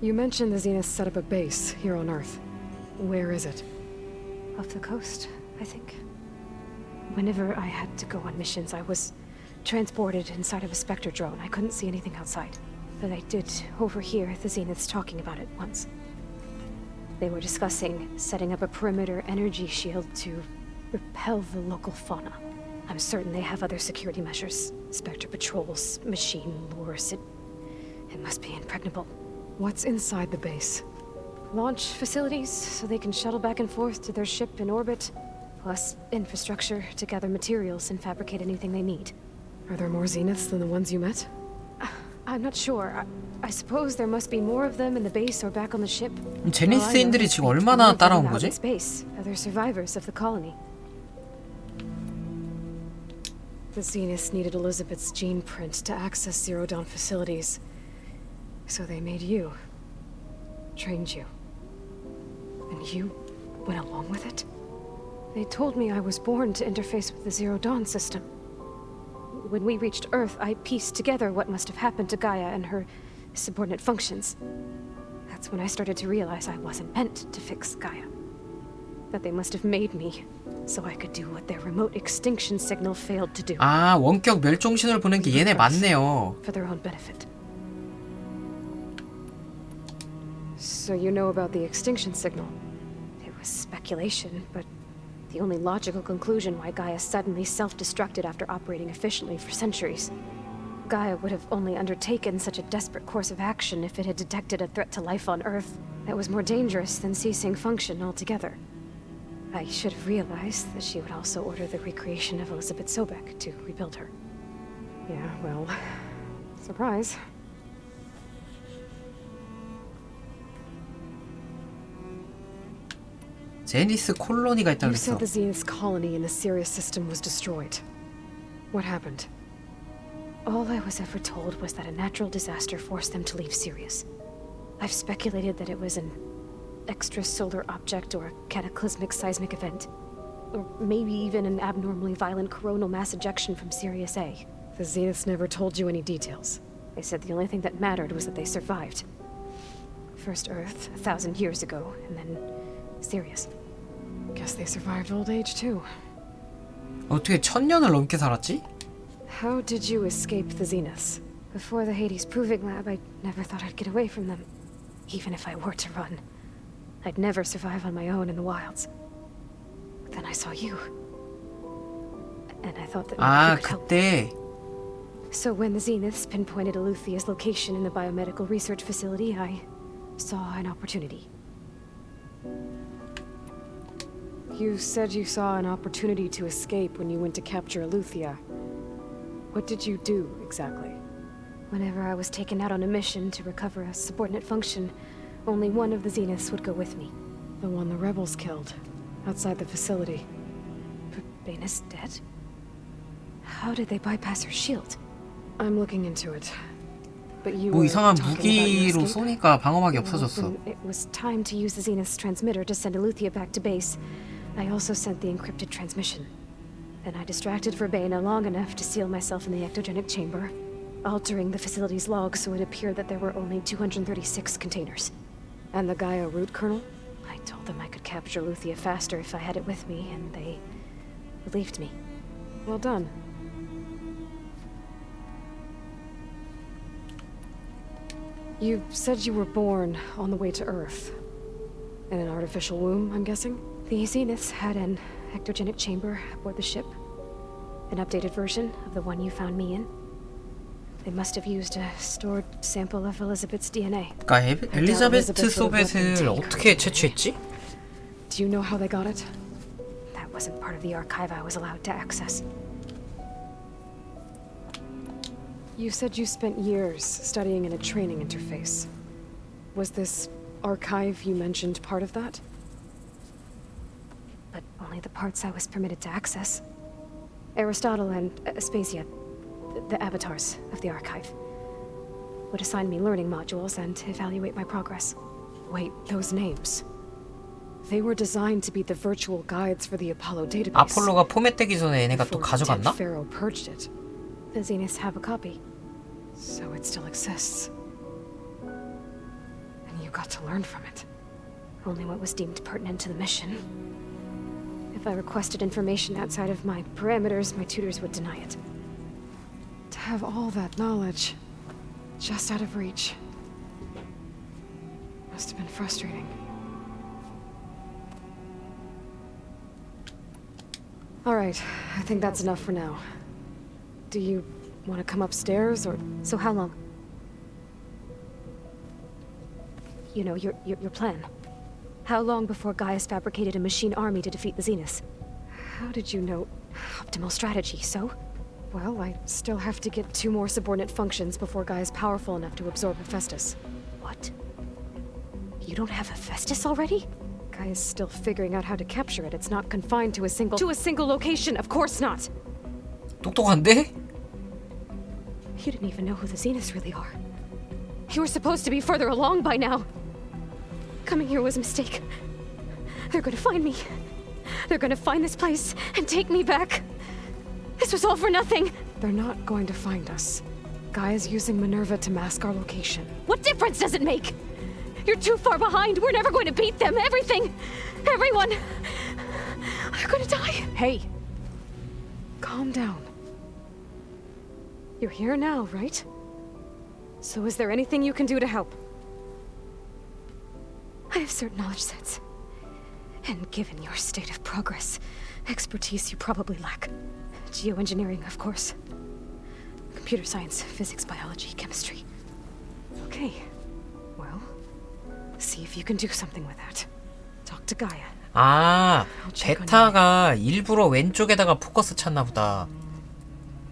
You mentioned the Zeniths set up a base here on Earth. Where is it? Off the coast, I think. Whenever I had to go on missions, I was transported inside of a Spectre drone. I couldn't see anything outside. But I did overhear the Zeniths talking about it once. They were discussing setting up a perimeter energy shield to repel the local fauna. I'm certain they have other security measures. Spectre patrols, machine lures. It must be impregnable. What's inside the base? Launch facilities, so they can shuttle back and forth to their ship in orbit. Plus infrastructure to gather materials and fabricate anything they need. Are there more Zeniths than the ones you met? I'm not sure. I suppose there must be more of them in the base or back on the ship. 제니스인들이 지금 얼마나 따라온 거지? Space. Other survivors of the colony. The Zeniths needed Elizabeth's gene print to access Zero Dawn facilities. So they made you. Trained you. And you went along with it? They told me I was born to interface with the Zero Dawn system. when we reached Earth, I pieced together what must have happened to Gaia and her subordinate functions. That's when I started to realize I wasn't meant to fix Gaia. That they must have made me so I could do what their remote extinction signal failed to do. 아, 원격 멸종신호를 보낸 게 얘네 맞네요. For their own benefit. So you know about the extinction signal? It was speculation, but the only logical conclusion why Gaia suddenly self-destructed after operating efficiently for centuries. Gaia would have only undertaken such a desperate course of action if it had detected a threat to life on Earth that was more dangerous than ceasing function altogether. I should have realized that she would also order the recreation of Elizabeth Sobek to rebuild her. Yeah, well, surprise. 제니스 콜로니가 있다고 You 했어. said the Zenith's colony in the Sirius system was destroyed. What happened? All I was ever told was that a natural disaster forced them to leave Sirius. I've speculated that it was an extrasolar object or a cataclysmic seismic event. Or maybe even an abnormally violent coronal mass ejection from Sirius A. The Zeniths never told you any details. They said the only thing that mattered was that they survived. First Earth, 1,000 years ago, and then Sirius. Guess they survived old age too. 어떻게 1000년을 넘게 살았지? How did you escape the Zeniths? Before the Hades Proving Lab, I never thought I'd get away from them. Even if I were to run. I'd never survive on my own in the wilds. But then I saw you. And I thought that 아, you could help. 그때 So when the Zeniths pinpointed Eluthia's location in the biomedical research facility, I saw an opportunity. You said you saw an opportunity to escape when you went to capture Eluthia. What did you do, exactly? Whenever I was taken out on a mission to recover a subordinate function, only one of the Zeniths would go with me. The one the rebels killed, outside the facility. But Baina's dead? How did they bypass her shield? I'm looking into it. But you 뭐 were 이상한 talking about your 무기로 escape? 쏘니까 방어막이 Well, 없어졌어. when it was time to use the Zenith's transmitter to send Eluthia back to base, I also sent the encrypted transmission. Then I distracted Verbena long enough to seal myself in the ectogenic chamber, altering the facility's logs so it appeared that there were only 236 containers. And the Gaia root kernel? I told them I could capture Eluthia faster if I had it with me, and they believed me. Well done. You said you were born on the way to Earth. In an artificial womb, I'm guessing? The Zeniths had an ectogenic chamber aboard the ship. An updated version of the one you found me in. They must have used a stored sample of Elizabeth's DNA. 그러니까 엘리자베트 소벳을 어떻게 채취했지? Do you know how they got it? That wasn't part of the archive I was allowed to access. You said you spent years studying in a training interface. Was this archive you mentioned part of that? But only the parts I was permitted to access. Aristotle and Aspasia, the avatars of the archive, would assign me learning modules and evaluate my progress. Wait, those names. They were designed to be the virtual guides for the Apollo database. 아폴로가 포맷되기 전에 얘네가 또 가져갔나? Pharaoh purged it. The Zeniths have a copy, so it still exists. And you got to learn from it. Only what was deemed pertinent to the mission. If I requested information outside of my parameters, my tutors would deny it. To have all that knowledge, just out of reach, must have been frustrating. All right, I think that's enough for now. Do you want to come upstairs, or... So how long? You know, your plan. How long before Gaius fabricated a machine army to defeat the Zeniths? How did you know? Optimal strategy, so? Well, I still have to get 2 more subordinate functions before Gaia's powerful enough to absorb Hephaestus. What? You don't have Hephaestus already? Gaia's still figuring out how to capture it. It's not confined to a single... To a single location, of course not! 똑똑한데? You didn't even know who the Zeniths really are. You were supposed to be further along by now. Coming here was a mistake. They're gonna find me. They're gonna find this place and take me back. This was all for nothing. They're not going to find us. Gaia's using Minerva to mask our location. What difference does it make? You're too far behind. We're never going to beat them. Everything, everyone, are going to die. Hey, calm down. You're here now, right? So is there anything you can do to help? I have certain knowledge sets. And given your state of progress, expertise you probably lack. Geoengineering, of course. Computer science, physics, biology, chemistry. Okay. Well, see if you can do something with that. Talk to Gaia. 아, 베타가 일부러 왼쪽에다가 포커스 찼나 보다.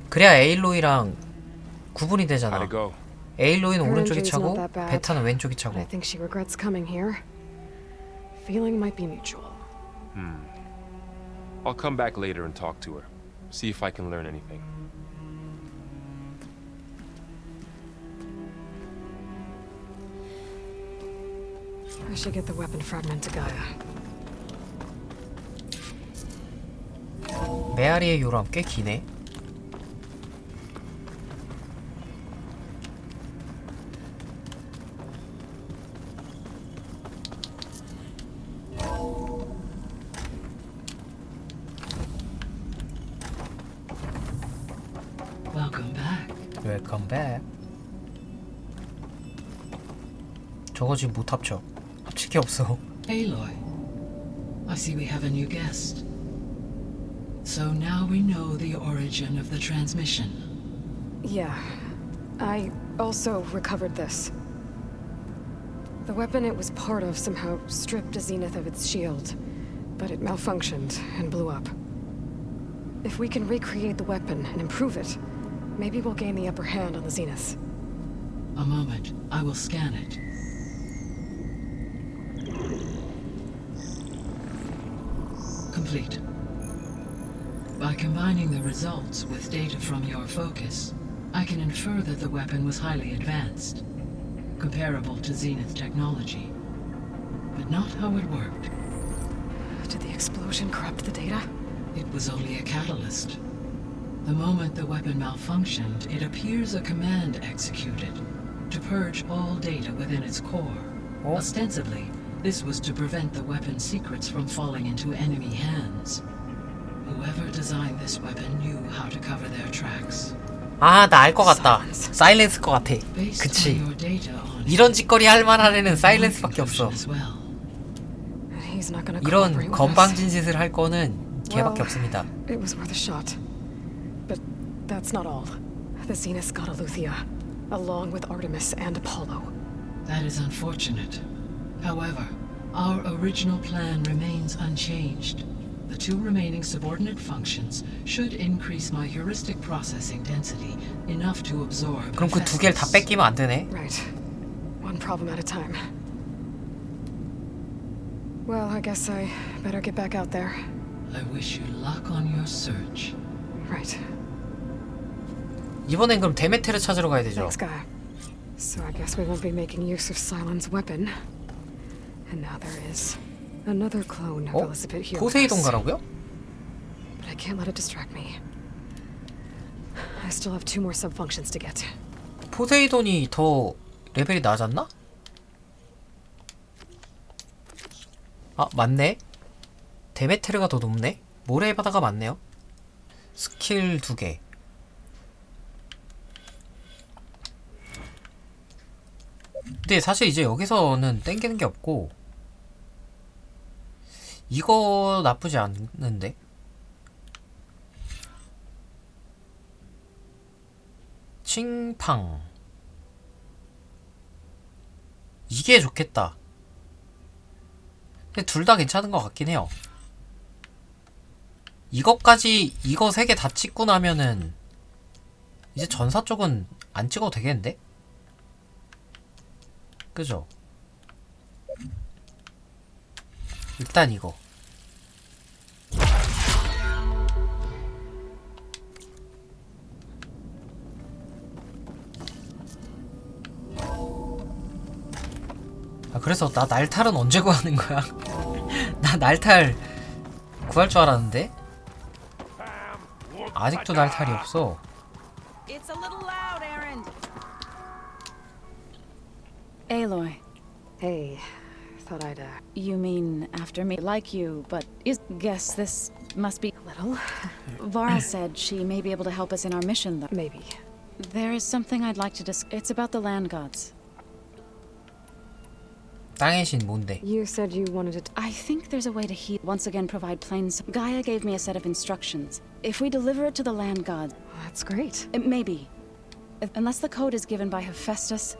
그래야 에일로이랑 구분이 되잖아. 에일로이는 오른쪽이 차고 베타는 왼쪽이 차고. I think she regrets coming here. Feeling might be mutual. I'll come back later and talk to her. See if I can learn anything. I should get the weapon fragment to Gaia. 메아리의 요람 꽤 기네. Welcome back. Welcome back. 저거 지금 못 합쳐. 합칠 게 없어. Aloy, I see we have a new guest. So now we know the origin of the transmission. Yeah. I also recovered this. The weapon it was part of somehow stripped a Zenith of its shield, but it malfunctioned and blew up. If we can recreate the weapon and improve it, maybe we'll gain the upper hand on the Zeniths. A moment, I will scan it. Complete. By combining the results with data from your focus, I can infer that the weapon was highly advanced, comparable to Zenith technology, but not how it worked. Did the explosion corrupt the data? It was only a catalyst. The moment the weapon malfunctioned, it appears a command executed to purge all data within its core. Oh. Ostensibly, this was to prevent the weapon's secrets from falling into enemy hands. Whoever designed this weapon knew how to cover their tracks. 아, 나 알 것 같다. 사일렌스 것 같아. Based 그치. on your data on 이런 짓거리 할 만한 애는 사일렌스밖에 없어. as well. He's not gonna 이런 cooperate with us. 건방진 짓을 할 거는 걔밖에 없습니다. It was worth a shot. But that's not all. The Zeniths got Aletheia, along with Artemis and Apollo. That is unfortunate. However, our original plan remains unchanged. The two remaining subordinate functions should increase my heuristic processing density enough to absorb. 그럼 그 두 개를 다 뺏기면 안 되네. Right. One problem at a time. Well, I guess I better get back out there. I wish you luck on your search. Right. 이번엔 그럼 데메테르 찾으러 가야 되죠. Thanks, Gaia. So I guess we won't be making use of Cylon's weapon. And now there is another clone of Elizabeth here. 포세이돈 가라고요? But I can't let it distract me. I still have 2 more sub-functions to get. 포세이돈이 더 레벨이 낮았나? 아, 맞네. 데메테르가 더 높네. 모래의 바다가 맞네요. 스킬 2개. 근데 사실 이제 여기서는 땡기는 게 없고 이거 나쁘지 않는데? 칭팡 이게 좋겠다. 근데 둘 다 괜찮은 것 같긴 해요. 이것까지 이거 3개 다 찍고 나면은 이제 전사 쪽은 안 찍어도 되겠는데? 그죠? 일단 이거 아 그래서 나 날탈은 언제 구하는 거야? 나 날탈 구할 줄 알았는데 아직도 날탈이 없어. It's a little loud, Aaron. Aloy. Hey, thought I'd, You mean after me? Like you, but guess this must be a little. Varl said she may be able to help us in our mission, though. Maybe. There is something I'd like to discuss. It's about the land gods. 땅의 신 뭔데? You said you wanted to... I think there's a way to once again provide planes. Gaia gave me a set of instructions. If we deliver it to the land gods... That's great. Maybe. Unless the code is given by Hephaestus,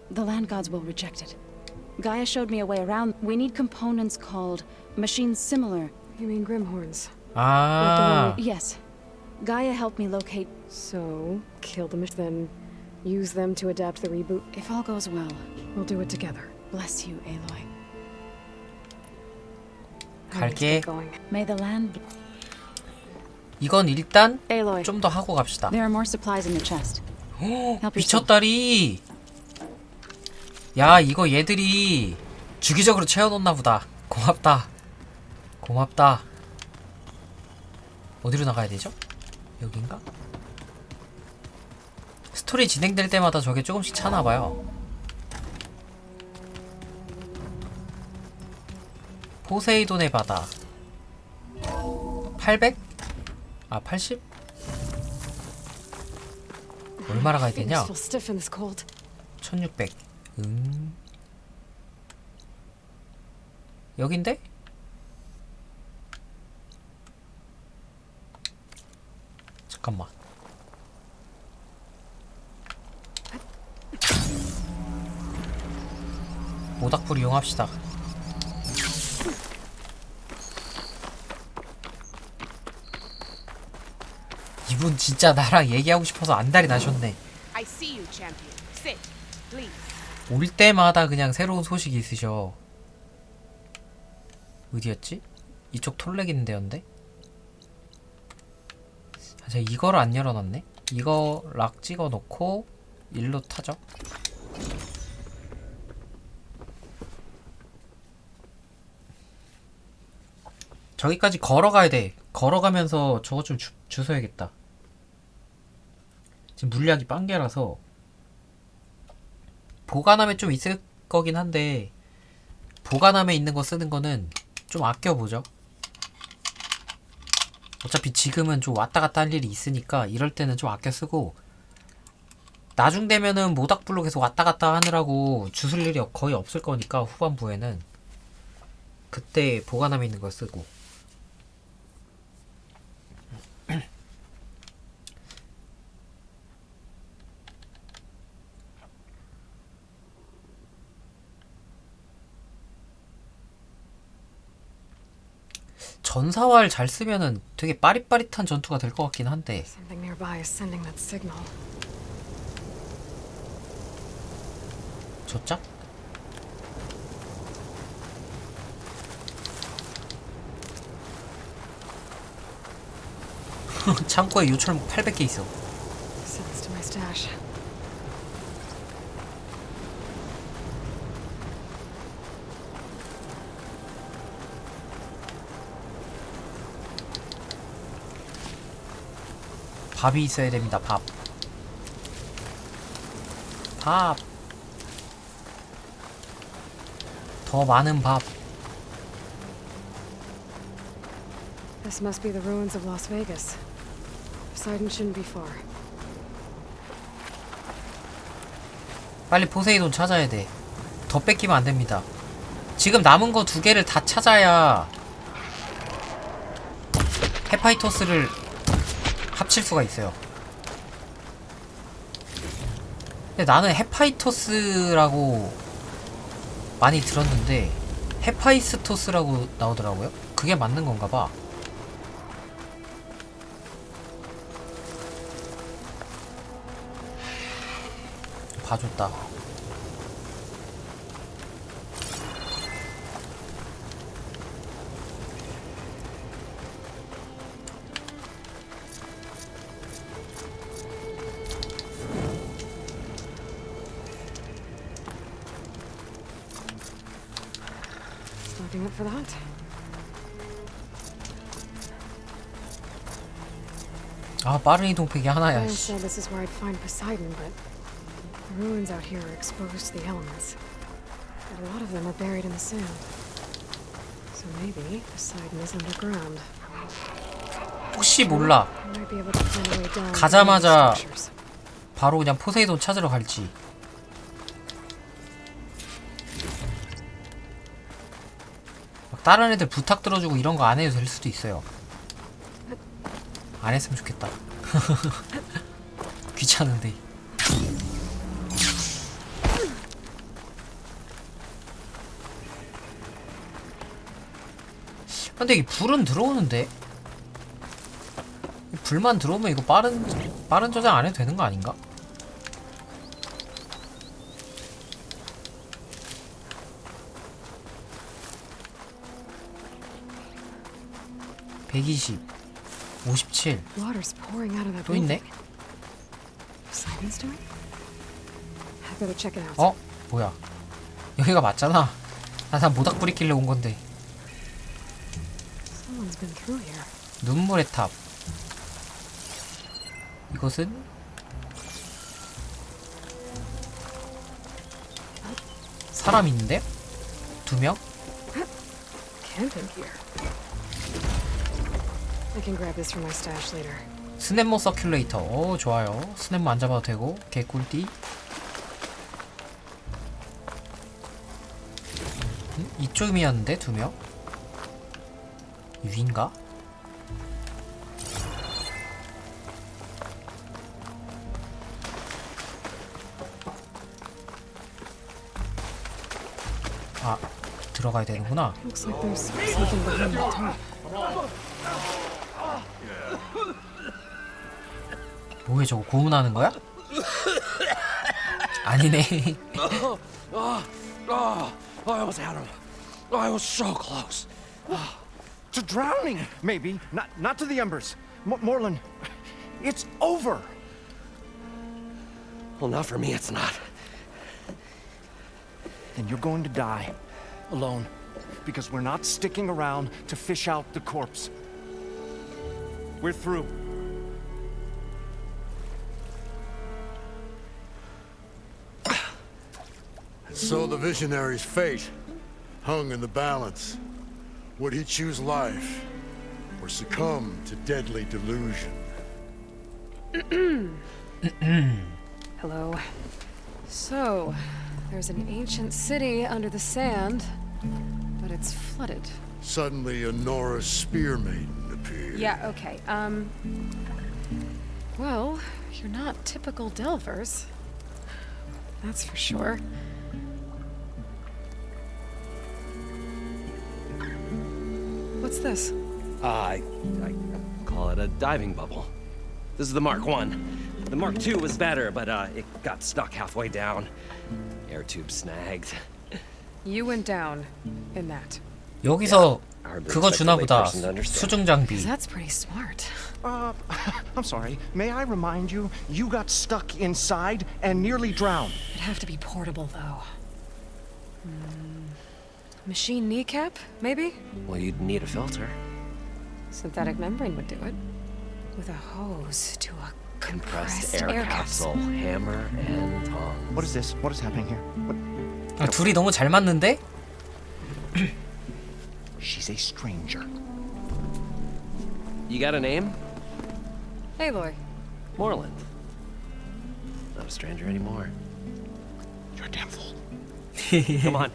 the land gods will reject it. Gaia showed me a way around. We need components called machines similar. You mean Grimhorns? 아. Yes. Gaia helped me locate... So, kill the then use them to adapt the reboot. If all goes well, We'll do it together. bless you, Aloy. I need to 갈게. get going. May the land... 이건 일단 Aloy, 좀 더 하고 갑시다. there are more supplies in the chest. Help yourself. 미쳤다리. 야, 이거 얘들이 주기적으로 채워놓나 보다. 고맙다. 고맙다. 어디로 나가야 되죠? 여긴가? 스토리 진행될 때마다 저게 조금씩 차나봐요. 포세이돈의 바다 800? 아 80? 얼마나 가야 되냐? Feel stiff in this cold. 1600. 여긴데? 잠깐만. 모닥불 이용합시다. 이분 진짜 나랑 얘기하고 싶어서 안달이 나셨네. I see you, champion. Sit, please. 올 때마다 그냥 새로운 소식이 있으셔. 어디였지? 이쪽 톨렉 있는 데였는데? 아, 제가 이거를 안 열어놨네? 이거 락 찍어 놓고 일로 타죠. 저기까지 걸어가야 돼. 걸어가면서 저거 좀 주워야겠다. 지금 물약이 빵개라서 보관함에 좀 있을 거긴 한데 보관함에 있는 거 쓰는 거는 좀 아껴보죠. 어차피 지금은 좀 왔다 갔다 할 일이 있으니까 이럴 때는 좀 아껴 쓰고 나중 되면은 모닥불로 계속 왔다 갔다 하느라고 주술 일이 거의 없을 거니까 후반부에는 그때 보관함에 있는 걸 쓰고. 전사활 잘 쓰면은 되게 빠릿빠릿한 전투가 될 것 같긴 한데. Something nearby is sending that signal. 줬자? 창고에 요철목 800개 있어. Sends to my stash. 밥이 있어야 됩니다. 밥. 밥. 더 많은 밥. This must be the ruins of Las Vegas. Poseidon shouldn't be far. 빨리 포세이돈 찾아야 돼. 더 뺏기면 안 됩니다. 지금 남은 거 2개를 다 찾아야 헤파이토스를 합칠 수가 있어요. 근데 나는 헤파이토스라고 많이 들었는데 헤파이스토스라고 나오더라고요. 그게 맞는 건가 봐. 봐줬다. Starting up for the hunt. 아, 빠른 이동팩이 하나야. Ryan said this is where I'd find Poseidon, but the ruins out here are exposed to the elements. And a lot of them are buried in the sand. So maybe Poseidon is underground. 혹시 몰라. I might be able to find a way down. 가자마자 바로 그냥 포세이돈 찾으러 갈지. 막 다른 애들 부탁 들어주고 이런 거 안 해도 될 수도 있어요. 안 했으면 좋겠다. 귀찮은데. 근데 이게 불은 들어오는데? 불만 들어오면 이거 빠른 저장 안 해도 되는 거 아닌가? (120) 57 Water's pouring out of that 또 있네? building. Poseidon's doing? I better check it out. 어? 뭐야 여기가 맞잖아. 나 모닥불이 길래 온 건데. Someone's been through here. 눈물의 탑. 이것은 사람 있는데? 2명? Camping gear. I can grab this from my stash later. 스냅모 서큘레이터. 오, 좋아요. 스냅모 안 잡아도 되고 개꿀띠. 이쪽이었는데 2명? 위인가? 아, 들어가야 되는구나. Looks like there's something behind the top. 뭐해 저거 고문하는 거야? 아니네. I almost had him. I was so close. To drowning, maybe. Not to the embers. Morland, it's over. Well, not for me, it's not. Then you're going to die. Alone. Because we're not sticking around to fish out the corpse. We're through. So the visionary's fate hung in the balance. Would he choose life or succumb to deadly delusion? Hello. So, there's an ancient city under the sand, but it's flooded. Suddenly a Norse spear maiden appeared. Yeah, okay. Well, you're not typical Delvers. That's for sure. What's this? I call it a diving bubble. This is the Mark 1. The Mark 2 was better, but it got stuck halfway down. Air tube snagged. You went down in that. 여기서 그거 주나 보다. 수중 장비. That's pretty smart. I'm sorry. May I remind you, you got stuck inside and nearly drowned. It'd have to be portable, though. Machine kneecap, maybe? Well, you'd need a filter. Synthetic membrane would do it. With a hose to a Compressed air capsule, hammer and tongs. What is this? What is happening here? What? 둘이 너무 잘 맞는데? She's a stranger. You got a name? Aloy. Morland. Not a stranger anymore. You're a damn fool. Come on.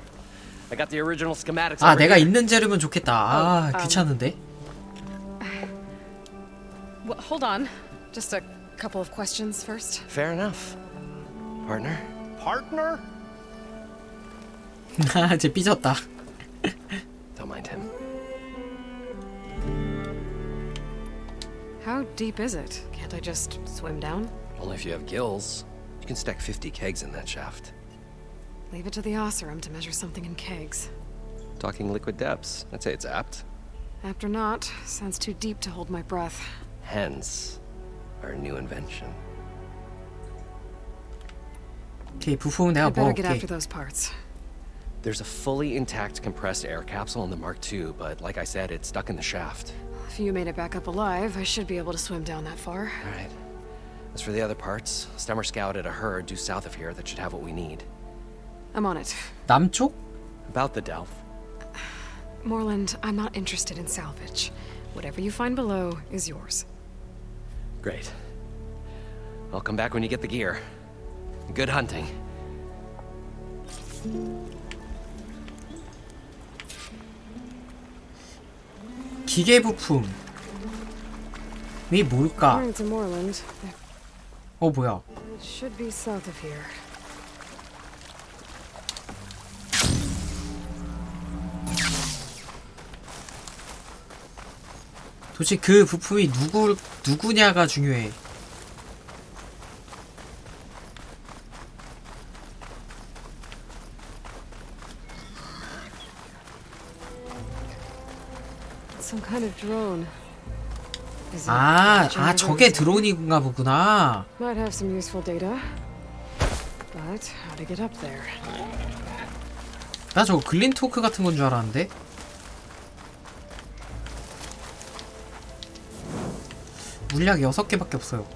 I got the original schematics. 아, 내가 있는 재료면 좋겠다. 아, 귀찮은데. Well, hold on. Just a couple of questions first. Fair enough. Partner? Partner? 쟤 삐졌다. Don't mind him. How deep is it? Can't I just swim down? Only if you have gills. You can stack 50 kegs in that shaft. Leave it to the Osseram to measure something in kegs. Talking liquid depths. I'd say it's apt. After not, sounds too deep to hold my breath. Hence, our new invention. 오케이, 부품은 내가 I better get 먹을게. after those parts. There's a fully intact compressed air capsule in the Mark II, but like I said, it's stuck in the shaft. if you made it back up alive, I should be able to swim down that far. All right. As for the other parts, Stemmer scouted a herd due south of here that should have what we need. I'm on it. 남쪽? About the Delph. Moreland, I'm not interested in salvage. Whatever you find below is yours. Great. I'll come back when you get the gear. Good hunting. 기계 부품이 뭘까? According to Moreland, 뭐야? it should be south of here. 도대체 그 부품이 누구냐가 중요해. Some kind of drone. 저게 드론인가 보구나. Might have some useful data. But how to get up there? 나 저거 글린토크 같은 건 줄 알았는데. 물약 6개밖에 없어요.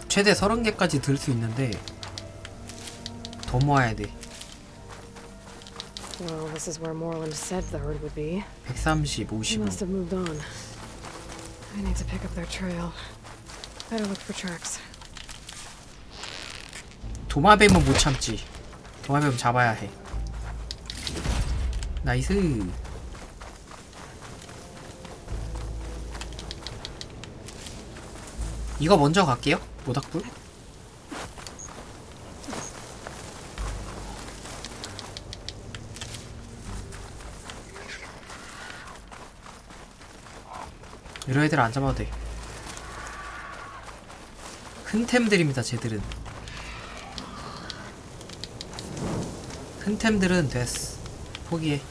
최대 30개까지 들 수 있는데 더 모아야 돼. Well, this is where Moreland said the herd would be. 130, They 55. must have moved on. I need to pick up their trail. Better look for tracks. 도마뱀은 못 참지. 도마뱀 잡아야 해. 나이스. 이거 먼저 갈게요. 모닥불. 이런 애들 안 잡아도 돼. 흔템들입니다, 쟤들은. 흔템들은 됐어. 포기해.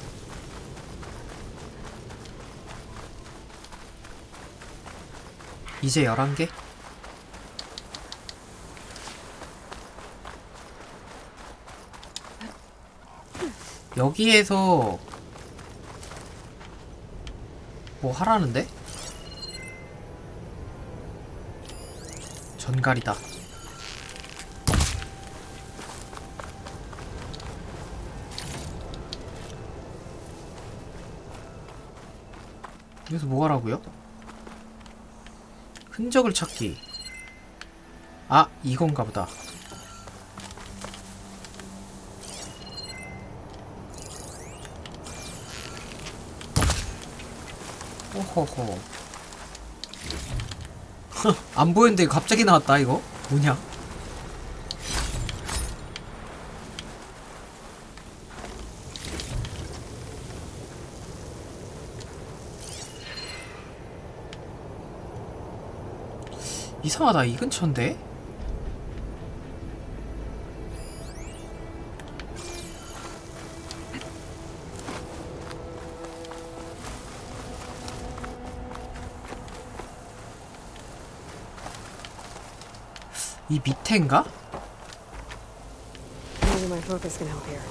이제 11개? 여기에서 뭐 하라는데? 전갈이다. 여기서 뭐 하라고요? 흔적을 찾기. 아, 이건가 보다. 호호호. 안 보였는데 갑자기 나왔다. 이거 뭐냐? 이상하다. 이 근처인데? 이 밑에인가? Maybe my focus can help here.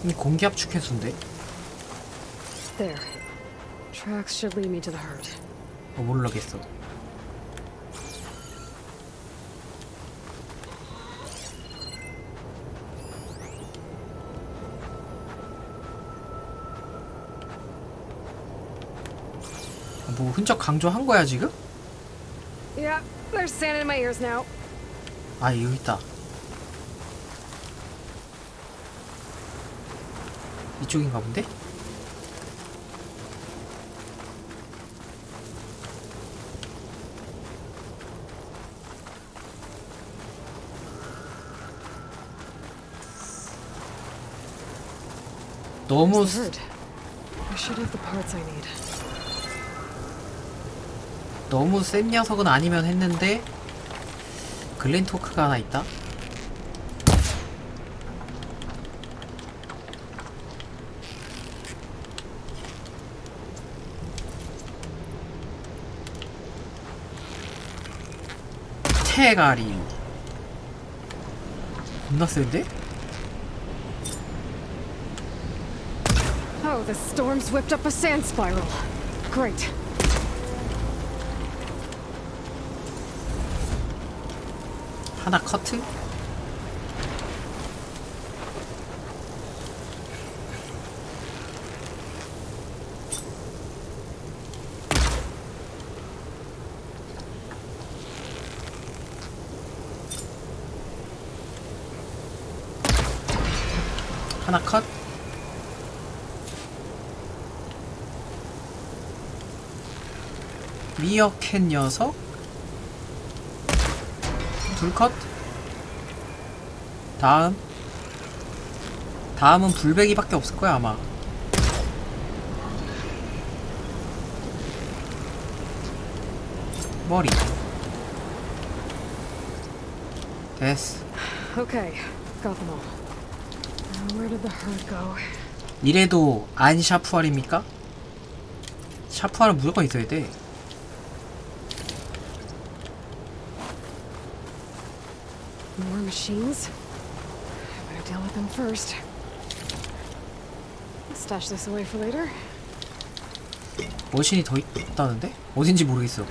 이 공기 압축 해수인데? There. Tracks should lead me to the herd. 모르겠어. 뭐 흔적 강조한 거야 지금? Yeah, there's sand in my ears now. 아, 여기 있다. 이쪽인가 본데? 너무 There's the herd. I should have the parts I need. 너무 센 녀석은 아니면 했는데 글린토크가 하나 있다? 액체가리. 겁나 센데? Oh, the storm's whipped up a sand spiral. Great. 하나 커트? 하나 컷. 미어캣 녀석. 둘 컷. 다음은 불배기밖에 없을 거야 아마. 머리. 됐어. Okay, got them all. Now where did the herd go? 이래도 안 샤프알입니까? 샤프알은 무조건 있어야 돼. More machines? I better deal with them first. Stash this away for later. 머신이 더 있다는데? 어딘지 모르겠어.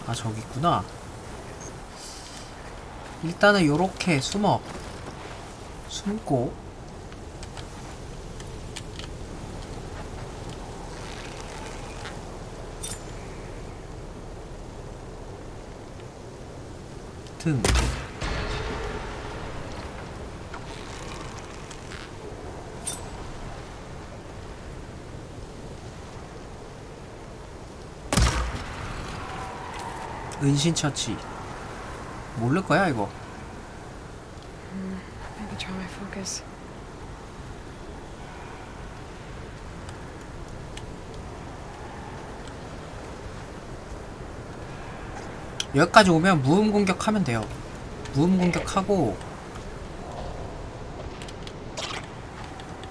아, 저기 있구나. 일단은 요렇게 숨고 등. 은신처치. 모를 거야 이거. Maybe try my focus. 여기까지 오면 무음 공격하면 돼요. 무음 공격하고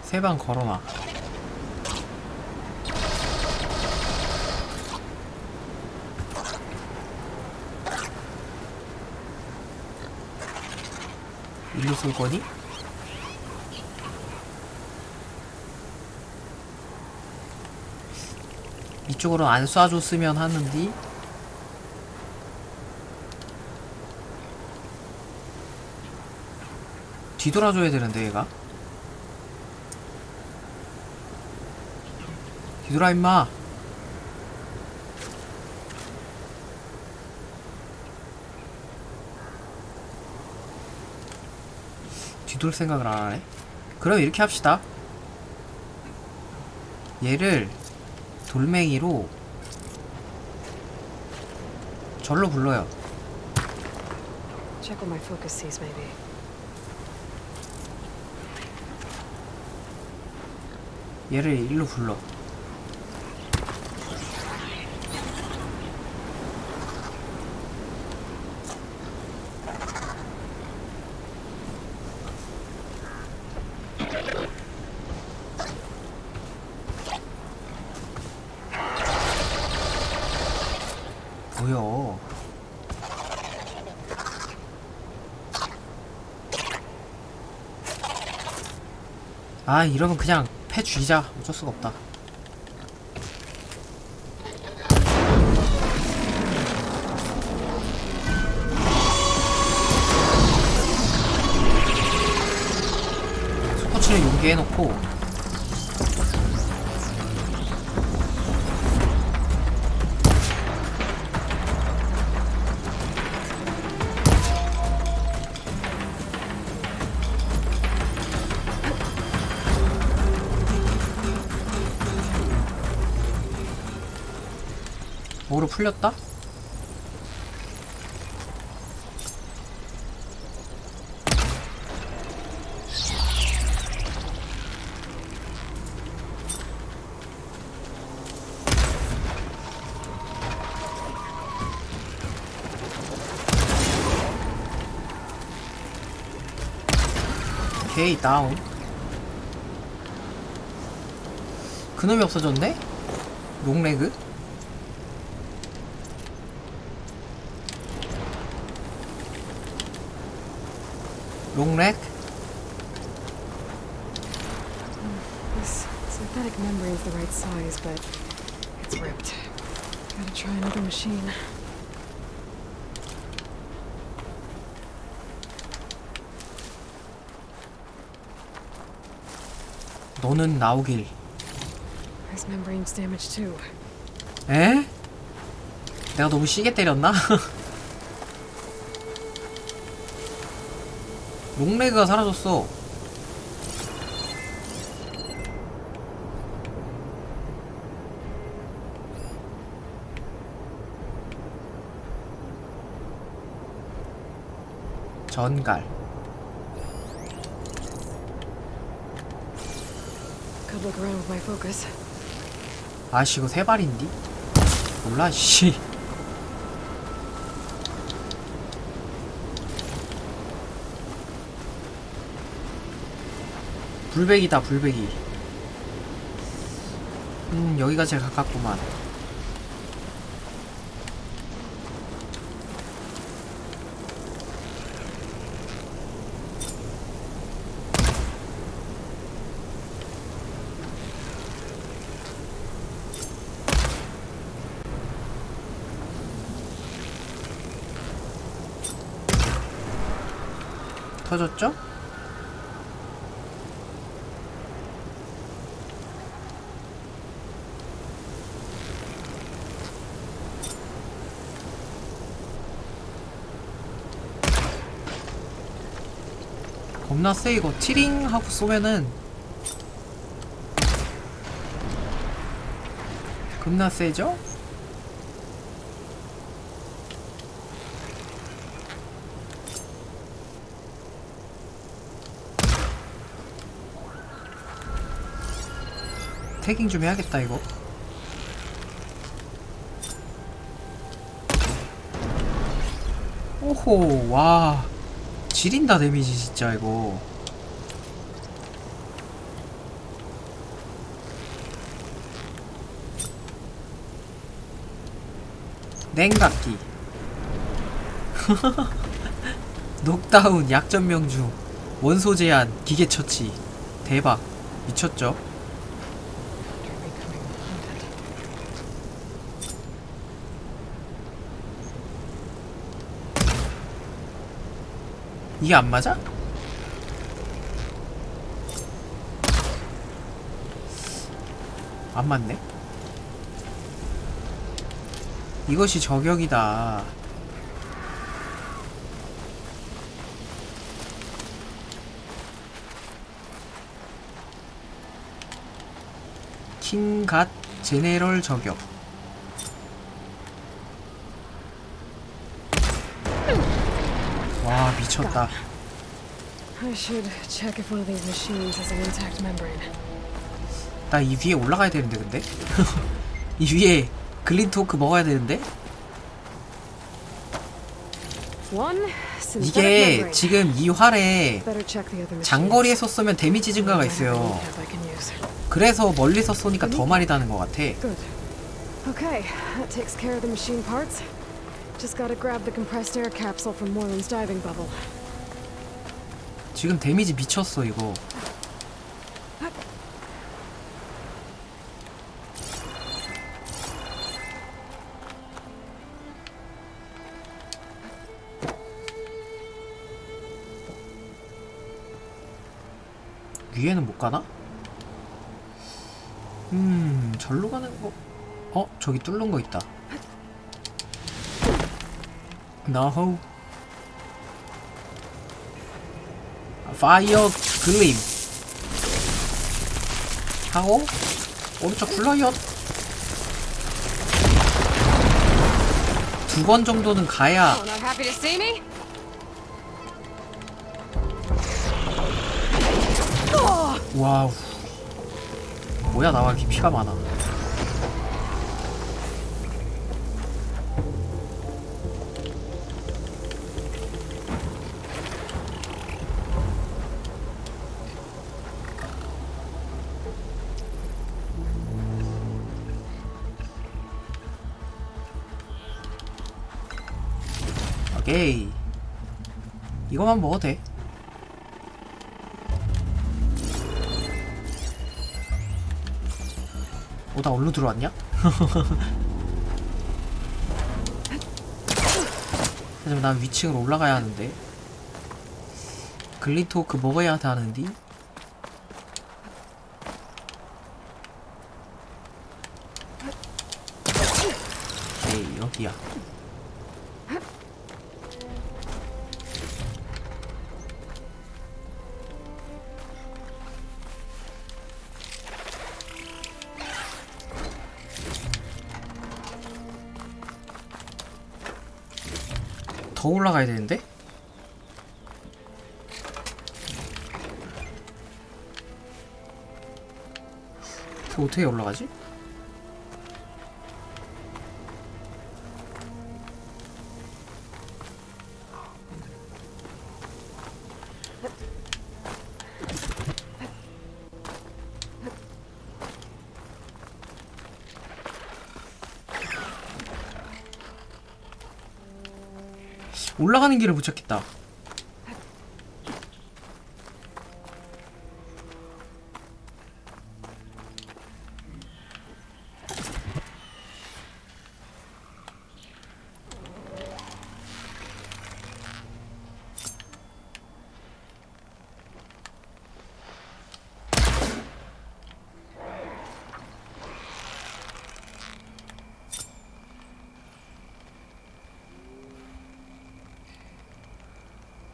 3방 걸어놔. 일로 쏠 거니? 이쪽으로 안 쏴줬으면 하는데. 뒤돌아줘야 되는데 얘가. 뒤돌아 임마. 뒤돌 생각을 안 하네. 그럼 이렇게 합시다. 얘를 돌멩이로 절로 불러요. Check what my focus sees, maybe. 얘를 일로 불러. 뭐야? 아, 이러면 그냥 패 쥐자. 어쩔 수가 없다. 스포츠를 용기해놓고 오로 풀렸다? 오케이, 다운. 그놈이 없어졌네? 롱레그? 롱렉? This synthetic membrane is the right size, but it's ripped. Gotta try another machine. 너는 나오길. This membrane's damaged too. 에? 내가 너무 시게 때렸나? 롱레그가 사라졌어. 전갈. Could look around with my focus. 아씨, 이거 세 발인디? 몰라, 씨. 불배기다, 불배기. 여기가 제일 가깝구만. 터졌죠? 겁나 세. 이거 티링 하고 쏘면은 겁나 세죠? 태깅 좀 해야겠다 이거. 오호, 와 지린다 데미지 진짜 이거. 냉각기. 녹다운, 약점 명중, 원소 제한, 기계 처치. 대박. 미쳤죠? 이게 안 맞아? 안 맞네. 이것이 저격이다. 킹갓 제네럴 저격. 와 미쳤다. I should check if one of these machines has an intact membrane. 나 이 위에 올라가야 되는데 근데? 이 위에 글린토크 먹어야 되는데? 이게 지금 이 활에 장거리에서 쏘면 데미지 증가가 있어요. 그래서 멀리서 쏘니까 더 많이 다는 것 같아. Okay, that takes care of the machine parts. Just gotta grab the compressed air capsule from Moreland's diving bubble. 지금 데미지 미쳤어 이거. 위에는 못 가나? 절로 가는 거. 저기 뚫는 거 있다. 나호. 파이어 글림 하고 오른쪽 굴러요. 2번 정도는 가야. 와우. 뭐야 나와 이렇게 피가 많아. 오케이. 이거만 먹어도 돼. 나 어디로 들어왔냐? 하지만 난 위층으로 올라가야 하는데. 글린토크 먹어야 하는데. 오케이, 여기야. 더 올라가야 되는데? 어떻게 올라가지? 올라가는 길을 못 찾겠다.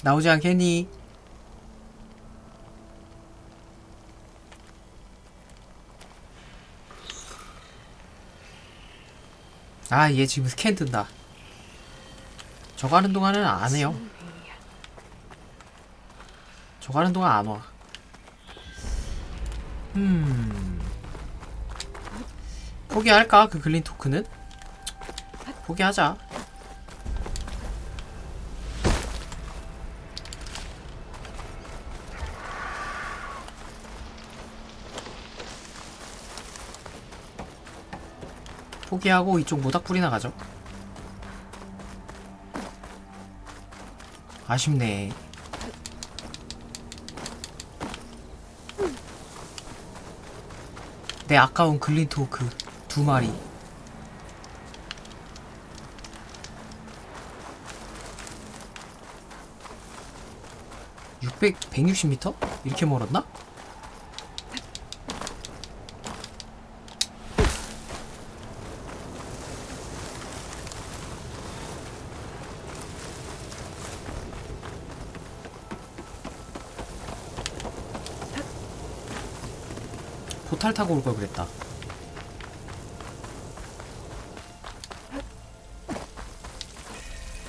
나오지 않겠니? 아, 얘 지금 스캔 뜬다. 저거 하는 동안은 안 해요. 저거 하는 동안 안 와. 포기할까? 그 글린 토크는? 포기하자. 포기하고 이쪽 모닥불이나 가죠. 아쉽네. 내 아까운 글린토크 2마리. 160m? 이렇게 멀었나? 포탈 타고 올 걸 그랬다.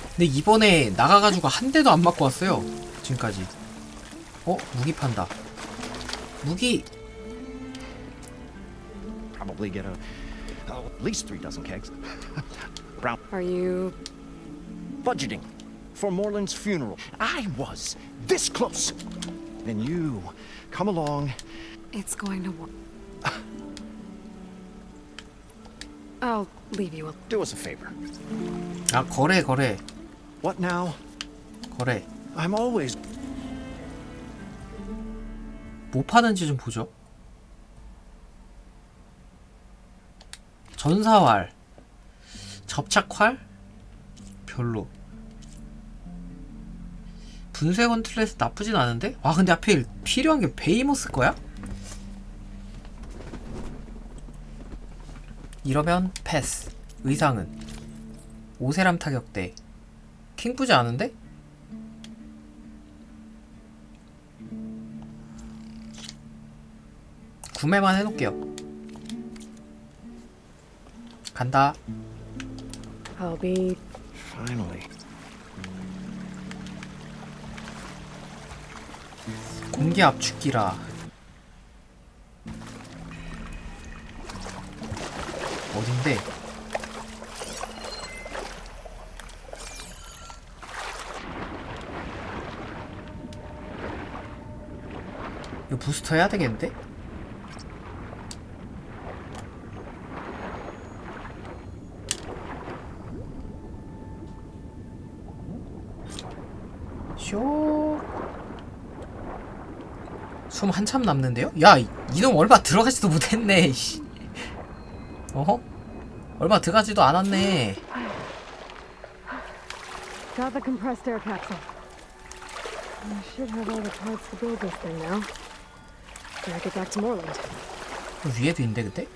근데 이번에 나가가지고 한 대도 안 맞고 왔어요. 지금까지. 무기 판다. 무기. Probably get at least 3 dozen kegs. Brown. Are you Budgeting for Moreland's funeral? I was this close. Then you come along. It's going to work. I'll leave you. Do us a favor. 아, 거래. What now? 거래. I'm always. 뭐 파는지 좀 보죠. 전사활, 접착활? 별로. 분쇄 건틀렛 나쁘진 않은데? 와, 근데 하필 필요한 게 베이모스 거야? 이러면 패스. 의상은 오세람 타격대. 킹쁘지 않은데? 구매만 해놓을게요. 간다. I'll be Finally. 공기 압축기라. 어딘데? 이거 부스터 해야 되겠는데? 쇼. 숨 한참 남는데요? 야, 이놈 얼마 들어가지도 못했네. 씨. 어허? 얼마 들어가지도 않았네. Got the compressed air capsule. I should have all the parts to build this thing now. Gotta get back to Moreland. 위에도 있는데 근데?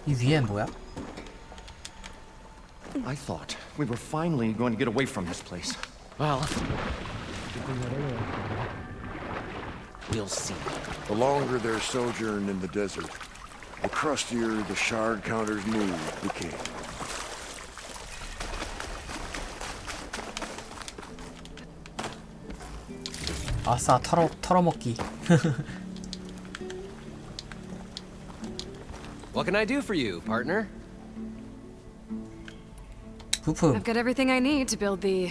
이 위엔 뭐야? I thought we were finally going to get away from this place. Well, we'll see. The longer their sojourn in the desert, the crustier the shard counter's mood became. 아싸, 털어먹기. What can I do for you, partner? 부품. I've got everything I need to build the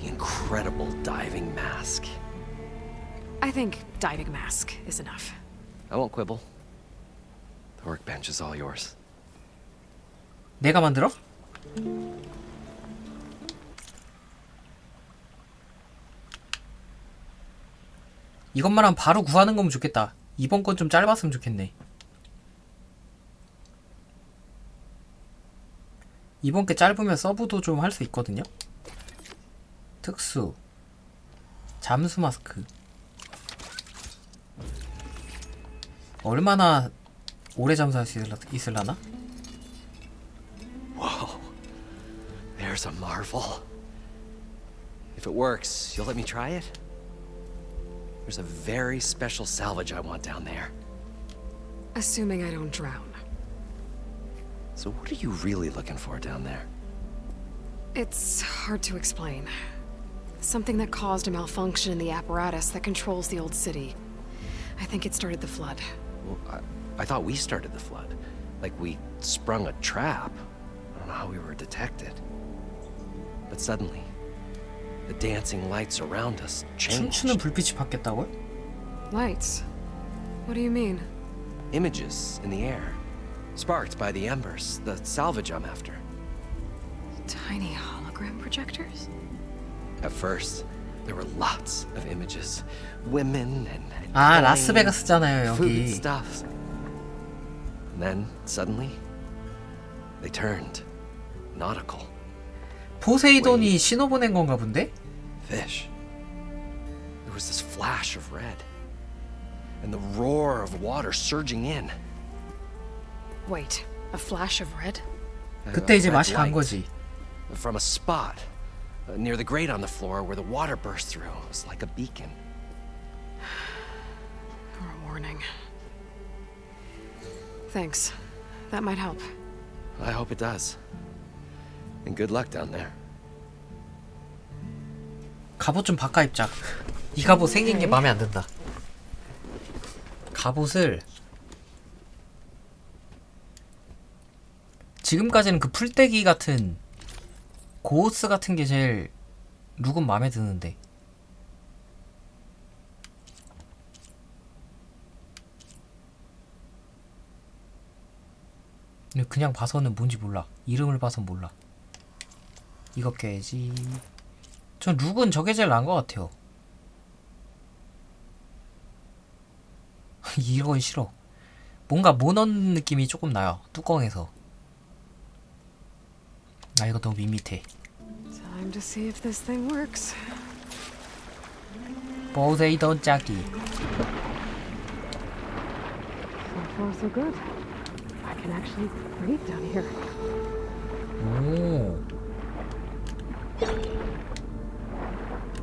incredible diving mask. I think diving mask is enough. I won't quibble. The workbench is all yours. 내가 만들어? 이것만 하면 바로 구하는 거면 좋겠다. 이번 건 좀 짧았으면 좋겠네. 이번 게 짧으면 서브도 좀 할 수 있거든요. 특수 잠수 마스크. 얼마나 오래 잠수할 수 있을라나? Whoa, there's a marvel. If it works, you'll let me try it? There's a very special salvage I want down there. Assuming I don't drown. So what are you really looking for down there? It's hard to explain. Something that caused a malfunction in the apparatus that controls the old city. I think it started the flood. Well, I thought we started the flood. Like we sprung a trap. I don't know how we were detected. But suddenly, the dancing lights around us changed. 춤추는 불빛이 바뀌었다고요? Lights? What do you mean? Images in the air. Sparked by the embers, the salvage I'm after. Tiny hologram projectors? At first, there were lots of images. Women and 아, 라스베가스잖아요, food 여기. stuff. And then, suddenly, they turned nautical. 포세이돈이 신호 보낸 건가 본데? Fish. There was this flash of red. And the roar of water surging in. Wait, a flash of red? 그때 이제 맛이 간 거지. From a spot near the grate on the floor where the water burst through. It was like a beacon. Or a warning. Thanks. That might help. I hope it does. And good luck down there. 갑옷 좀 바꿔 입자. 이 갑옷 생긴 게 마음에 안 든다. 갑옷을 지금까지는 그 풀떼기 같은 고우스 같은 게 제일 룩은 마음에 드는데. 그냥 봐서는 뭔지 몰라. 이름을 봐서 몰라. 이거 껴야지. 전 룩은 저게 제일 나은 것 같아요. 이건 싫어. 뭔가 모넌 느낌이 조금 나요. 뚜껑에서. 아, 이거 너무 밋밋해. Time to see if this thing works. 포세이돈 짜기. So far so good. I can actually breathe down here. 오.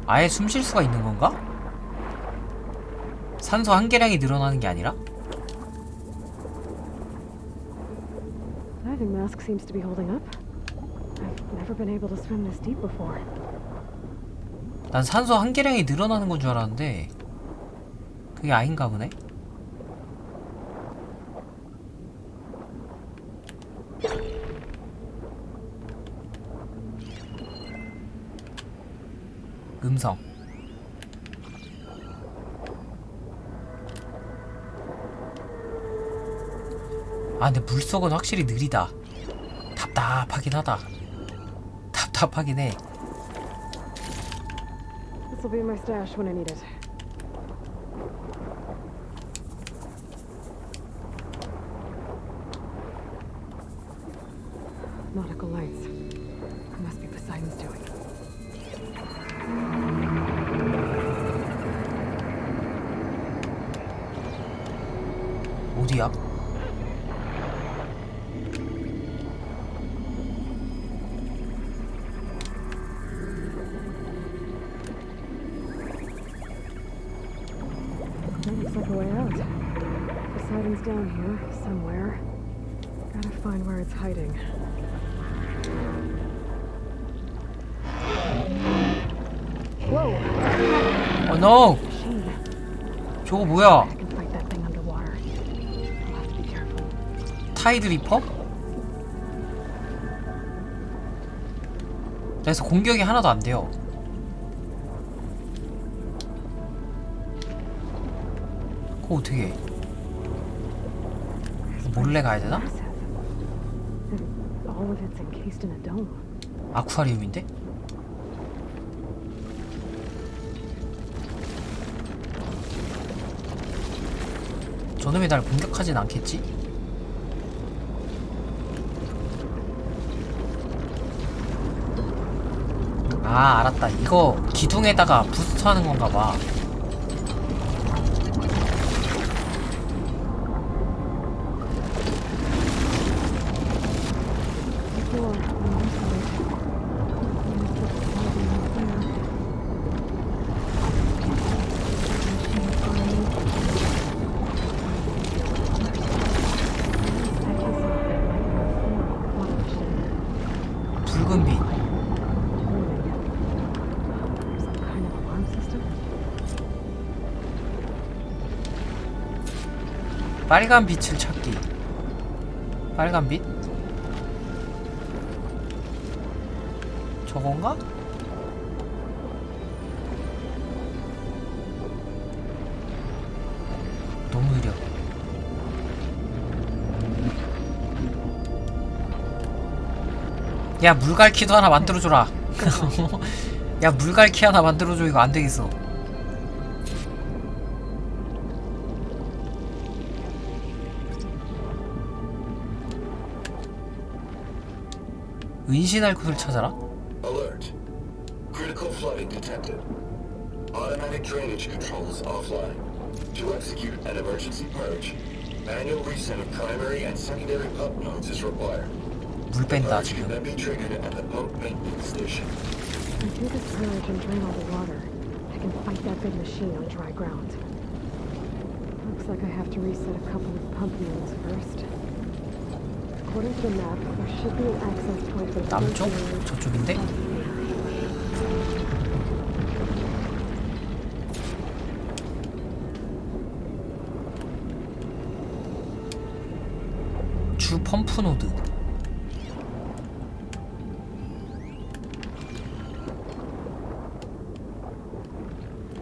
아예 숨 쉴 수가 있는 건가? 산소 한계량이 늘어나는 게 아니라? Diving mask seems to be holding up. I've never been able to swim this deep before. 난 산소 한계량이 늘어나는 건 줄 알았는데 그게 아닌가 보네. 음성. 아, 근데 물속은 확실히 느리다. 답답하긴 하다. 답답하긴 해. This will be in my stash when I need it. Nautical lights. Must be Poseidon's doing. 어디야? Looks like a way out. Poseidon's down here, somewhere. Gotta find where it's hiding. Whoa! Oh no! 저거 뭐야? I can fight that thing underwater. I'll have to be careful. 타이드 리퍼? 그래서 공격이 하나도 안 돼요. 그거 어떻게 해? 몰래 가야 되나? All of it's encased in a dome. 아쿠아리움인데? 저놈이 날 공격하진 않겠지? 아, 알았다. 이거 기둥에다가 부스트하는 건가 봐. 붉은 빛. 빨간 빛을 찾기. 빨간 빛? 저건가? 너무 느려. 야, 물갈퀴도 하나 만들어줘라. 야, 물갈퀴 하나 만들어줘. 이거 안되겠어. 은신할 곳을 찾아라? Alert. Critical flooding detected. Automatic drainage controls offline. To execute an emergency purge, manual reset of primary and secondary pump nodes is required. 물 뺀다 Purge can 지금. then be triggered at the pump maintenance station. If I do this purge and drain all the water, I can fight that big machine on dry ground. Looks like I have to reset a couple of pump nodes first. According to the map, there should be an access point for the 남쪽? 저쪽인데? 주 펌프 노드.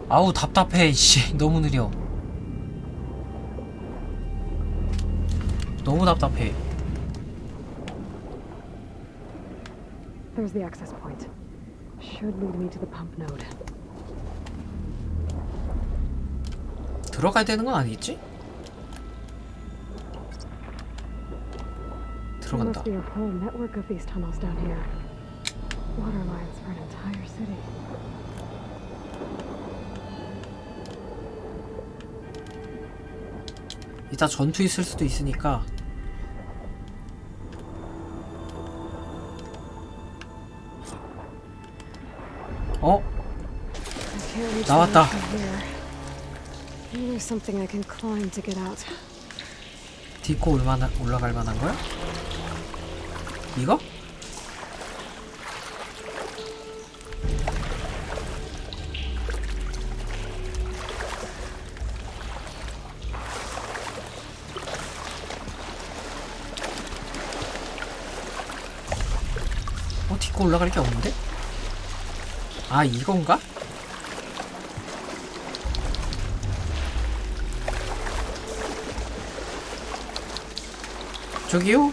아우 답답해. 씨 너무 느려. 너무 답답해. There's the access point. Should lead me to the pump node. 들어가야 되는 건 아니겠지? There must 들어간다. be a whole network of these tunnels down here. Water lines for an entire city. 이따 전투 있을 수도 있으니까. 어? 나왔다. There's something I can climb to get out. 딛고 올라갈 만한 거야? 이거? 딛고 올라갈 게 없는데? 아, 이건가? 저기요?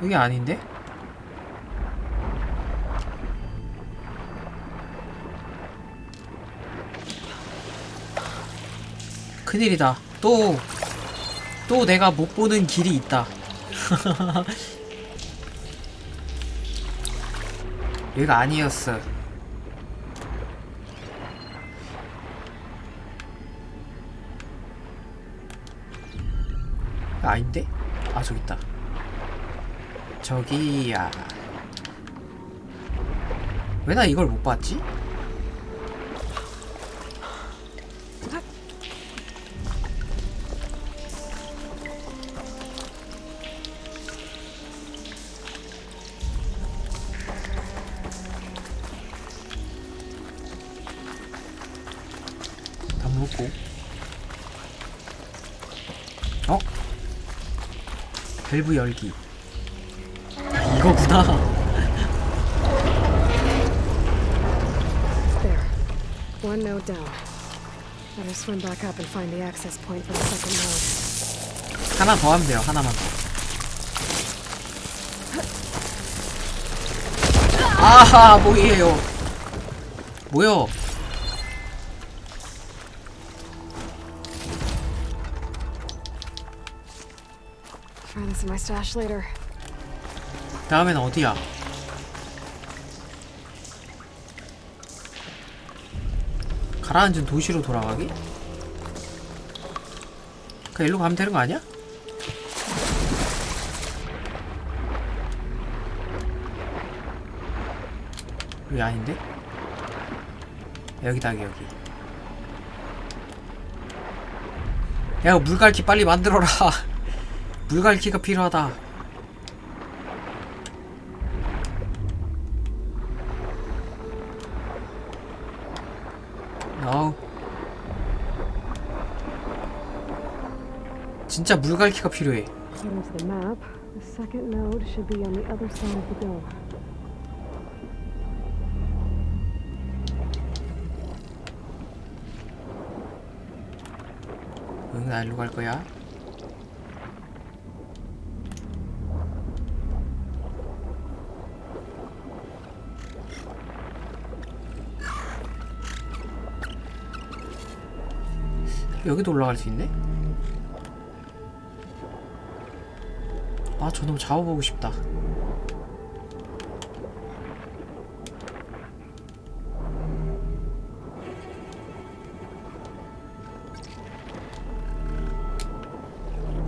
여기 아닌데? 큰일이다. 또 내가 못 보는 길이 있다. 여기가 아니었어. 아닌데? 아, 저기 있다. 저기야. 왜 나 이걸 못 봤지? 다 먹고. 어? 밸브 열기. 이거구나. There. One node down. Better swim back up and find the access point for the second node. 하나 더 하면 돼요. 하나만 더. 아하, 뭐예요? 뭐요? Try this in my stash later. 다음엔 어디야? 가라앉은 도시로 돌아가기? 그냥 일로 가면 되는 거 아니야? 여기 아닌데? 여기다, 여기. 야, 물갈퀴 빨리 만들어라. 물갈퀴가 필요하다. 진짜 물갈퀴가 필요해. According to the map, the second node should be on the other side of the dome. 응, 나 일로 갈 거야. 여기도 올라갈 수 있네? 아, 저놈 잡아보고 싶다.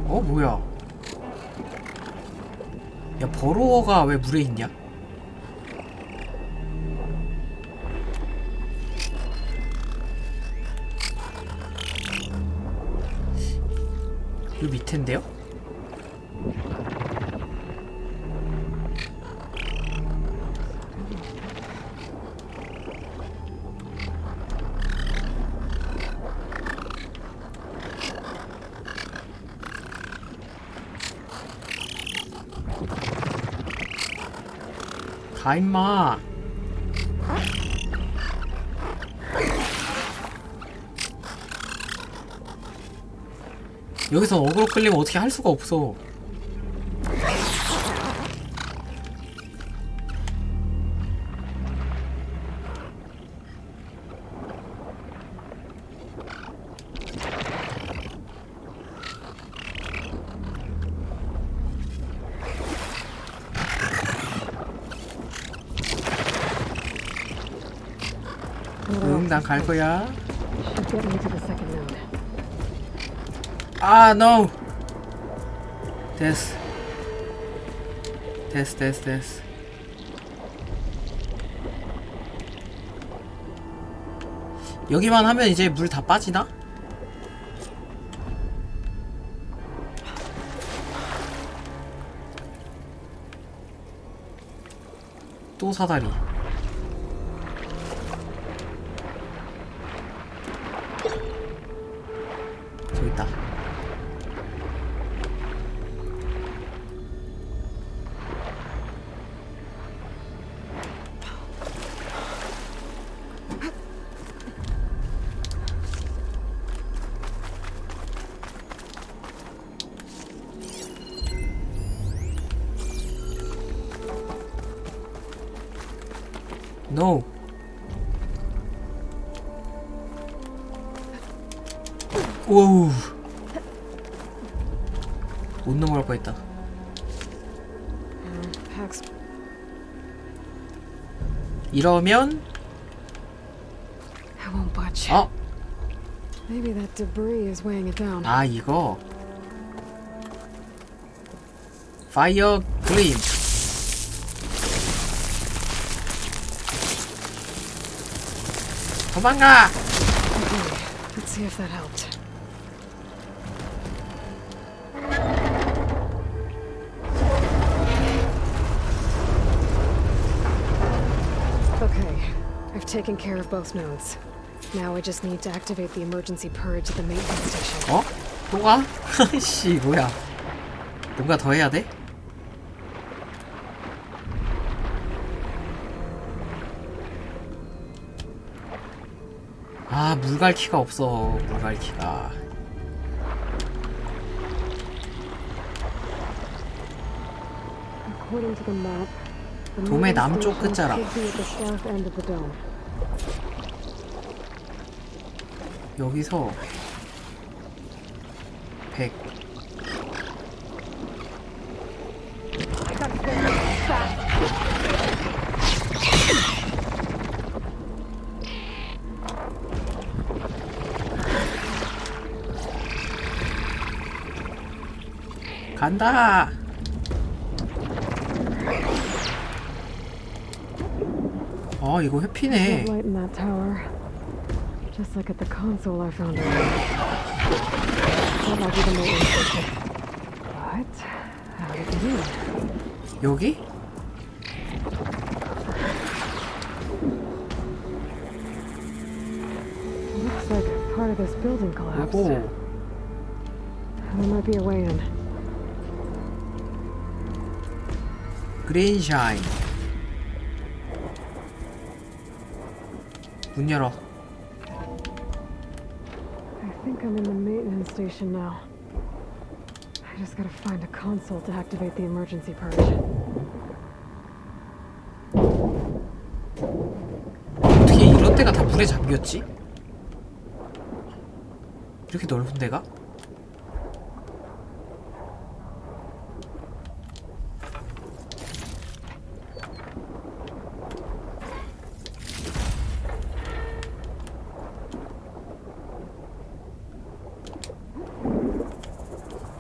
어, 뭐야? 야, 버로어가 왜 물에 있냐? 이 밑인데요? 가 임마. 여기서 어그로 끌리면 어떻게 할 수가 없어. 응, 난 갈 거야. Should get me to the second node. 아, no. 됐어. 됐어. 여기만 하면 이제 물 다 빠지나? 또 사다리. 저기 있다. No. 오우. 못 넘어갈 뻔했다. 이러면 I won't budge. 어? Maybe that debris is weighing it down. 아 이거 파이어 글림. 도망가. Okay, let's see if that helped. Okay, I've taken care of both nodes. Now I just need to activate the emergency purge at the maintenance station. 어? 또 가? 씨 뭐야? 뭔가 더 해야 돼? 아 물갈퀴가 없어. 물갈퀴가. According to the map, the 돔의 main 남쪽 station 끝자락. should be at the south end of the dome. 여기서 100. 간다. 아 이거 회피네. Light in that tower, just like at the console I found earlier. That might be the maintenance station. What? How did you do it? 여기? Looks like part of this building collapsed. 요거. There might be a way in. 그레인샤인. 문 열어. I think I'm in the maintenance station now. I just gotta find a console to activate the emergency purge. 어떻게 이런 데가 다 물에 잠겼지? 이렇게 넓은 데가?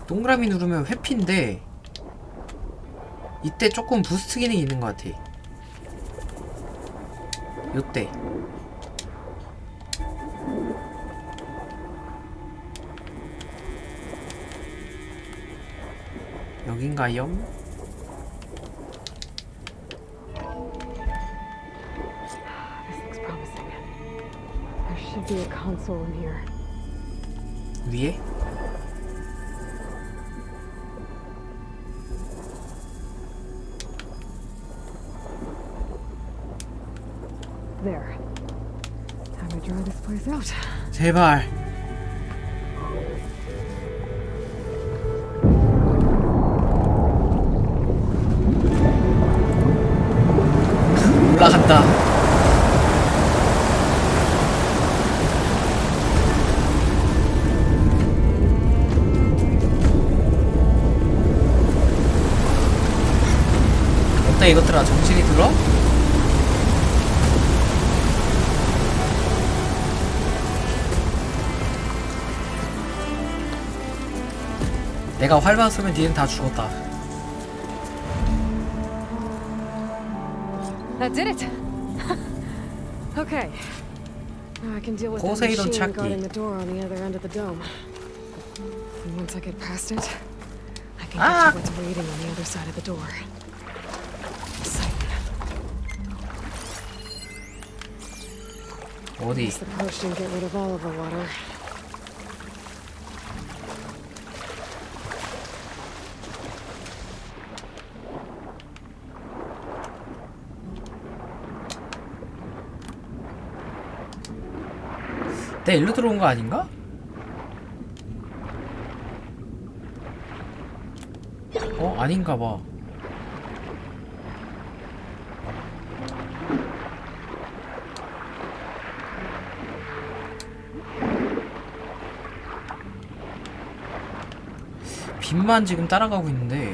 동그라미 누르면 회피인데 이때 조금 부스트 기능이 있는 것 같아. 요때 여긴가요? This looks promising. There should be a console in here. 위에? There. Time to dry this place out. 제발. 올라간다. 어때 이것들아, 정신이 들어? 내가 활만 쏘면 니는 다 죽었다. That did it. Okay. Now I can deal with that 포세이돈 machine 찾기. guarding the door on the other end of the dome. And once I get past it, I can get to what's waiting on the other side of the door. Exciting. 어디? Guess the purge didn't get rid of all of the water. 내 일로 들어온 거 아닌가? 아닌가 봐. 빛만 지금 따라가고 있는데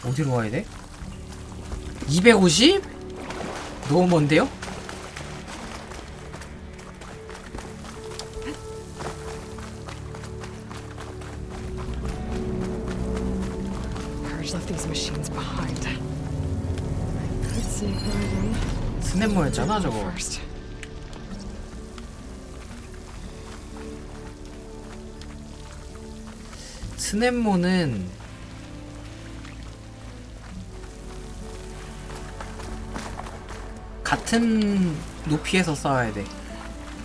어디로 가야 돼? 250? 너무 먼데요? Purge left these machines behind. Could save Horai즌. 스냅모였잖아 저거. First. 스냅모는 같은 높이에서 쌓아야 돼.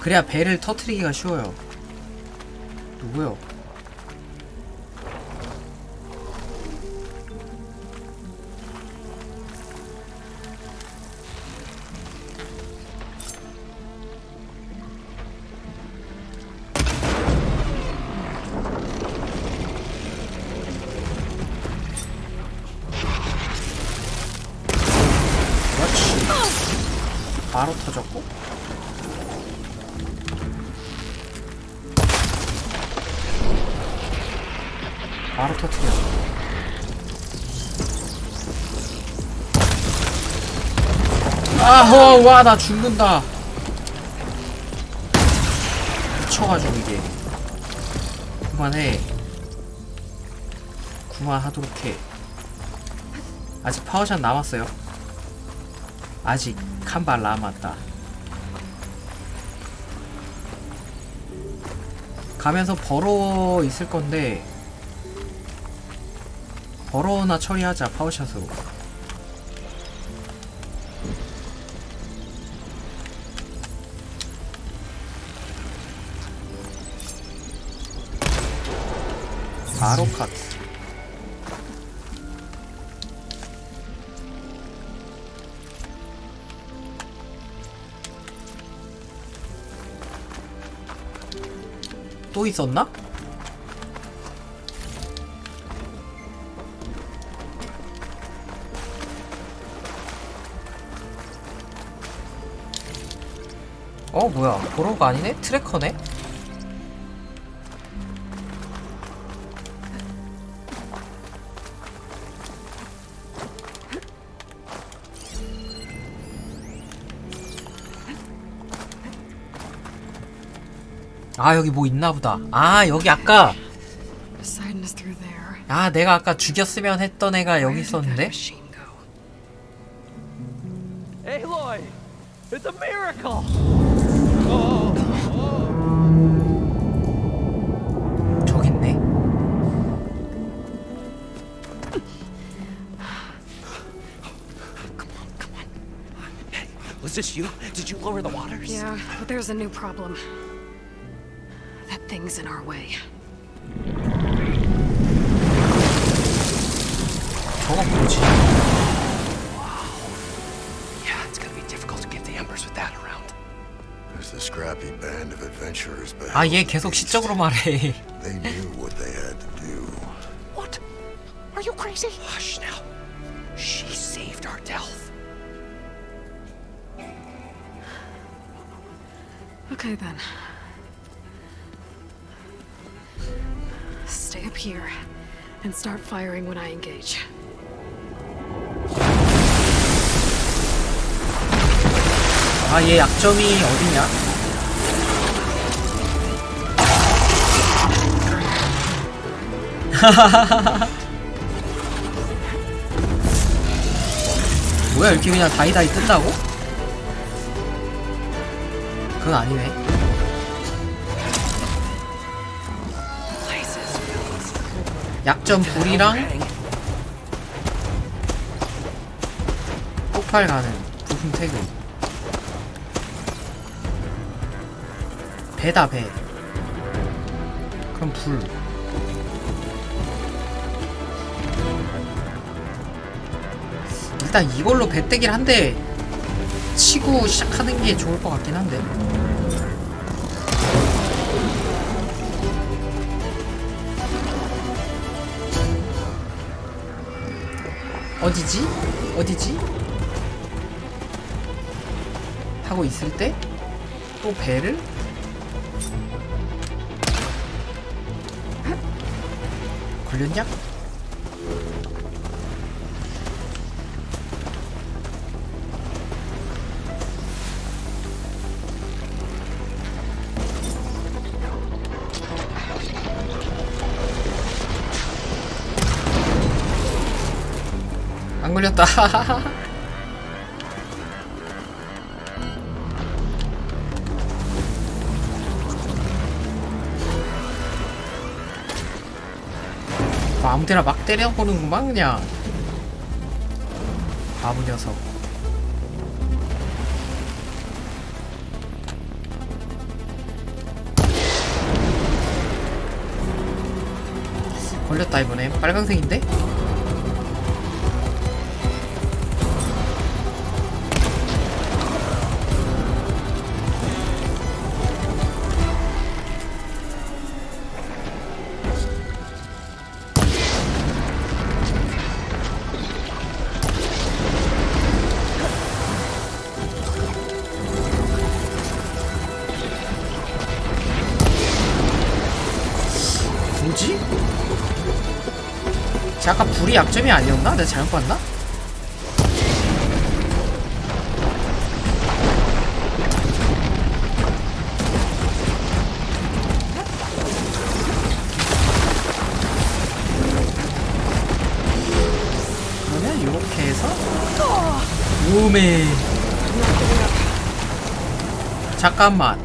그래야 배를 터트리기가 쉬워요. 누구요? 바로 터졌고 바로 터뜨려. 아허 와 나 죽는다. 미쳐가지고 이게. 그만해. 그만하도록 해. 아직 파워샷 남았어요. 아직 한 발 남았다. 가면서 버러 있을 건데 버러나 처리하자. 파워샷으로. 바로 카트. 또 있었나? 뭐야 보로가 아니네? 트래커네? 아 여기 뭐 있나보다. 아 여기 아까 아 내가 아까 죽였으면 했던 애가 여기 있었는데? Aloy! It's a miracle! 저기 있네. Was this you? Did you lower the waters? Yeah, but there's a new problem. That thing's in our way. 저건 뭐지? Yeah, it's gonna be difficult to get the embers with that around. There's the scrappy band of adventurers back. 아, 얘 계속 시적으로 말해. They knew what they had to do. What? Are you crazy? Hush now. She saved our Delph. Okay then. Stay up here and start firing when I engage. 아, 얘 약점이 어디냐? 뭐야, 이렇게 그냥 다이다이 뜬다고? 그건 아니네. 약점 불이랑 폭발 가능 부품 태그. 배다 배. 그럼 불. 일단 이걸로 배때기를 한 대 치고 시작하는 게 좋을 것 같긴 한데. 어디지? 어디지? 하고 있을 때 또 배를 걸렸냐? 안 걸렸다. 아무데나 막 때려보는구만 그냥. 바보 녀석. 걸렸다 이번엔. 빨강색인데? 뭐지? 아까 불이 약점이 아니었나? 내가 잘못 봤나? 그러면 이렇게 해서 오메. 잠깐만,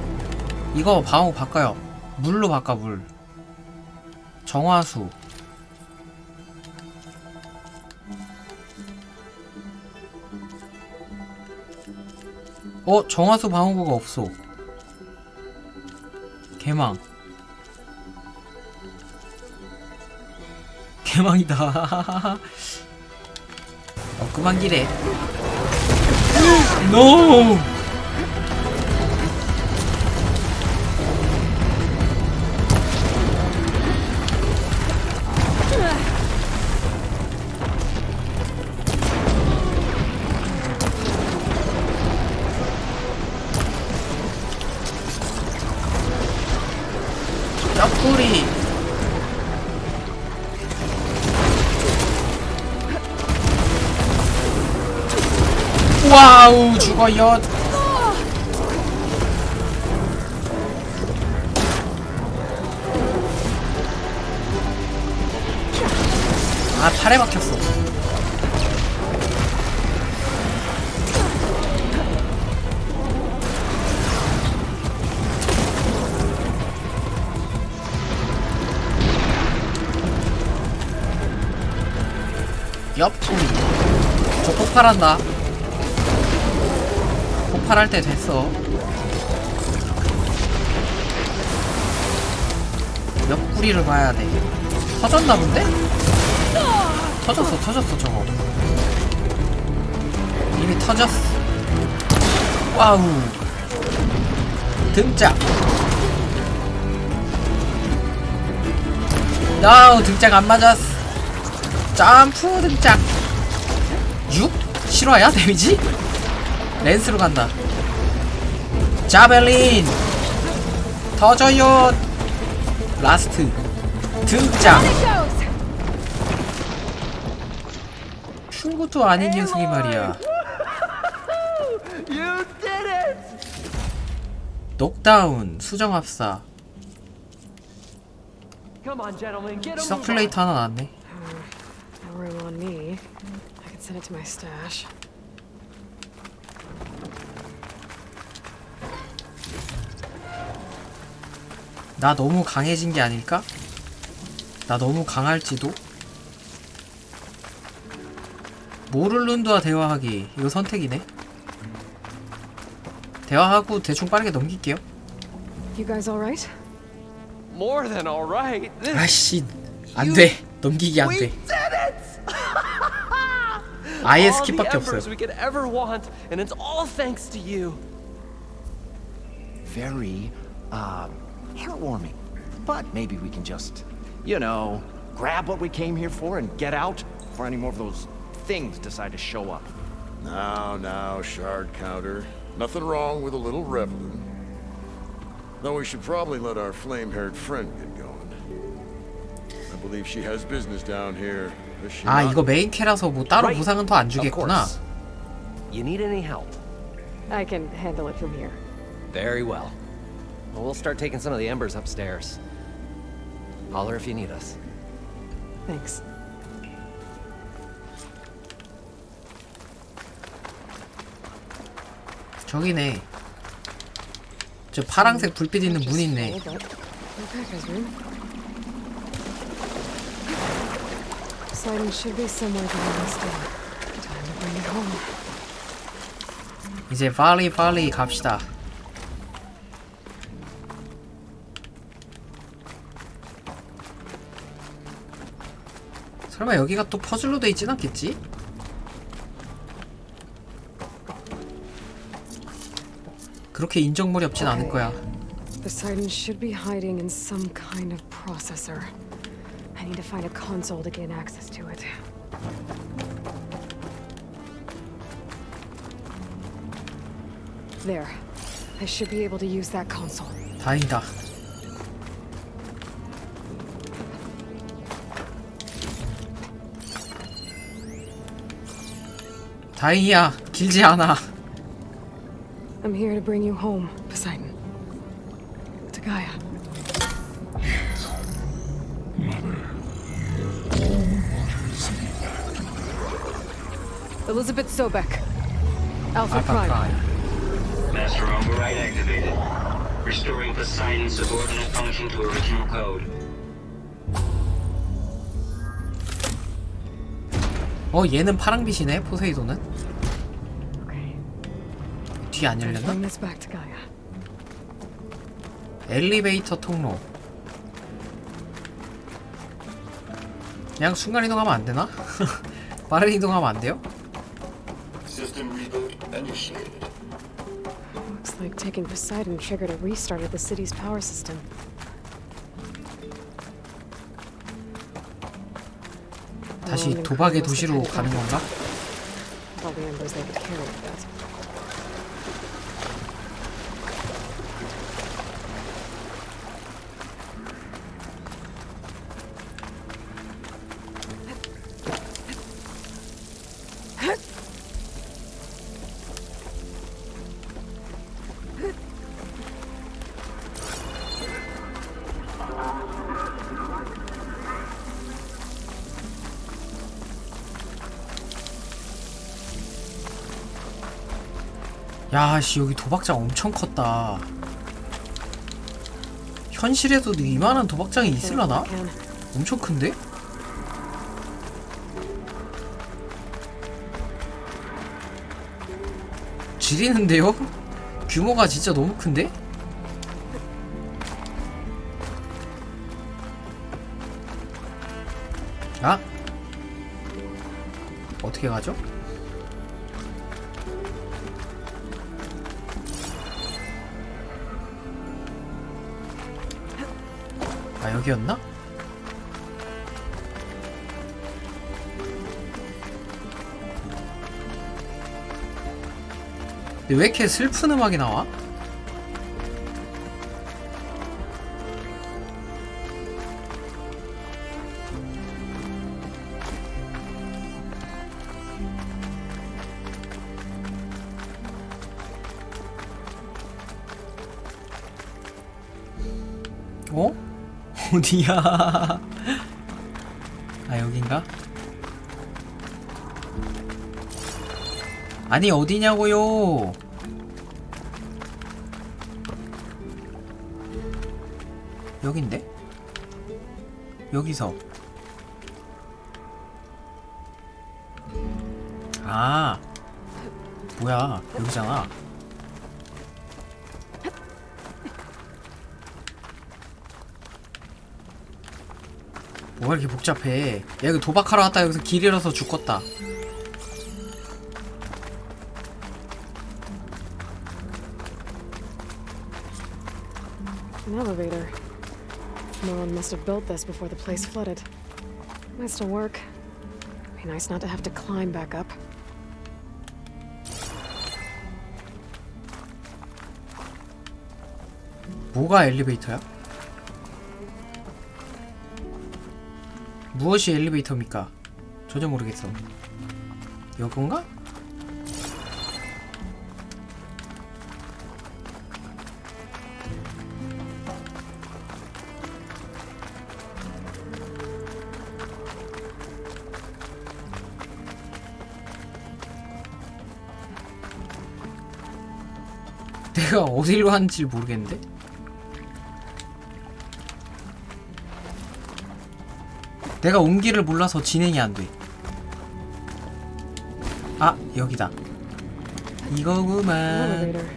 이거 방어 바꿔요. 물로 바꿔. 물. 정화수. 정화수 방어구가 없어. 개망. 개망이다. 그만 기래. 노. 옆구리. 와우, 죽어요. 아, 팔에 박혔어. 옆구리. 저 폭발한다. 폭발할 때 됐어. 옆구리를 봐야 돼. 터졌나 본데? 터졌어 저거. 이미 터졌어. 와우. 등짝. 야우, 등짝 안 맞았어. 점프 등짝. 6? 실화야 데미지? 랜스로 간다. 자벨린 터져요. 라스트 등짝. 흉구도 아닌 녀석이 말이야. 녹다운 수정합사. 서큘레이터 하나 나왔네. No room on me. I can send it to my stash. 나 너무 강해진 게 아닐까? 나 너무 강할지도? 모를룬드와 대화하기. 이거 선택이네. 대화하고 대충 빠르게 넘길게요. You guys all right? More than all right. 아씨, 안 돼. 넘기기 안 돼. 아예 스킵밖에 없어요. We could ever want, and it's all thanks to you. Very, heartwarming. But maybe we can just, you know, grab what we came here for and get out before any more of those things decide to show up. Now, shard counter. Nothing wrong with a little reveling. Though we should probably let our flame-haired friend get going. I believe she has business down here. Does she 아, not? 이거 메인 캐라서 뭐 따로 Right. 보상은 더 안 Of 주겠구나. course. You need any help? I can handle it from here. Very well. Well, we'll start taking some of the embers upstairs. Holler if you need us. Thanks. 저기네. 저 파란색 불빛 있는 문 있네. Poseidon should be somewhere behind this door. Time to bring it home. 이제 빨리 갑시다. 설마 여기가 또 퍼즐로 돼 있진 않겠지? 그렇게 인정머리 없진 않을 거야. Poseidon should be hiding in some kind of processor. I need to find a console to gain access to it. There. I should be able to use that console. 다행이다. 다행이야. 길지 않아. I'm here to bring you home, Poseidon. To Gaia. Elizabeth Sobek. Alpha Prime. Master override activated. Restoring Poseidon's subordinate function to original code. 얘는 파랑빛이네, 포세이돈은. 뒤 안 열렸나? Bring this back to Gaia. 엘리베이터 통로. 그냥 순간 이동하면 안 되나? 빠른 이동하면 안 돼요? System reboot initiated. Looks like taking Poseidon triggered a restart of the city's power system. 다시 도박의 도시로 가는 건가? All the embers they could carry with that. 야씨, 여기 도박장 엄청 컸다. 현실에서도 이만한 도박장이 있으려나? 엄청 큰데? 지리는데요? 규모가 진짜 너무 큰데? 아? 어떻게 가죠? 아, 여기였나? 근데 왜 이렇게 슬픈 음악이 나와? 어? 어디야? 아, 여긴가? 아니, 어디냐고요? 여긴데? 여기서. 아, 뭐야, 여기잖아. 뭐가 이렇게 복잡해. 야, 이거 도박하러 왔다 여기서 길 잃어서 죽겠다. An elevator. No one must have built this before the place flooded. Might still work. Be nice not to have to climb back up. 뭐가 엘리베이터야? 무엇이 엘리베이터입니까? 전혀 모르겠어. 이건가? 내가 어디로 하는지 모르겠는데? 내가 온 길을 몰라서 진행이 안 돼. 아, 여기다. 이거구만. Elevator.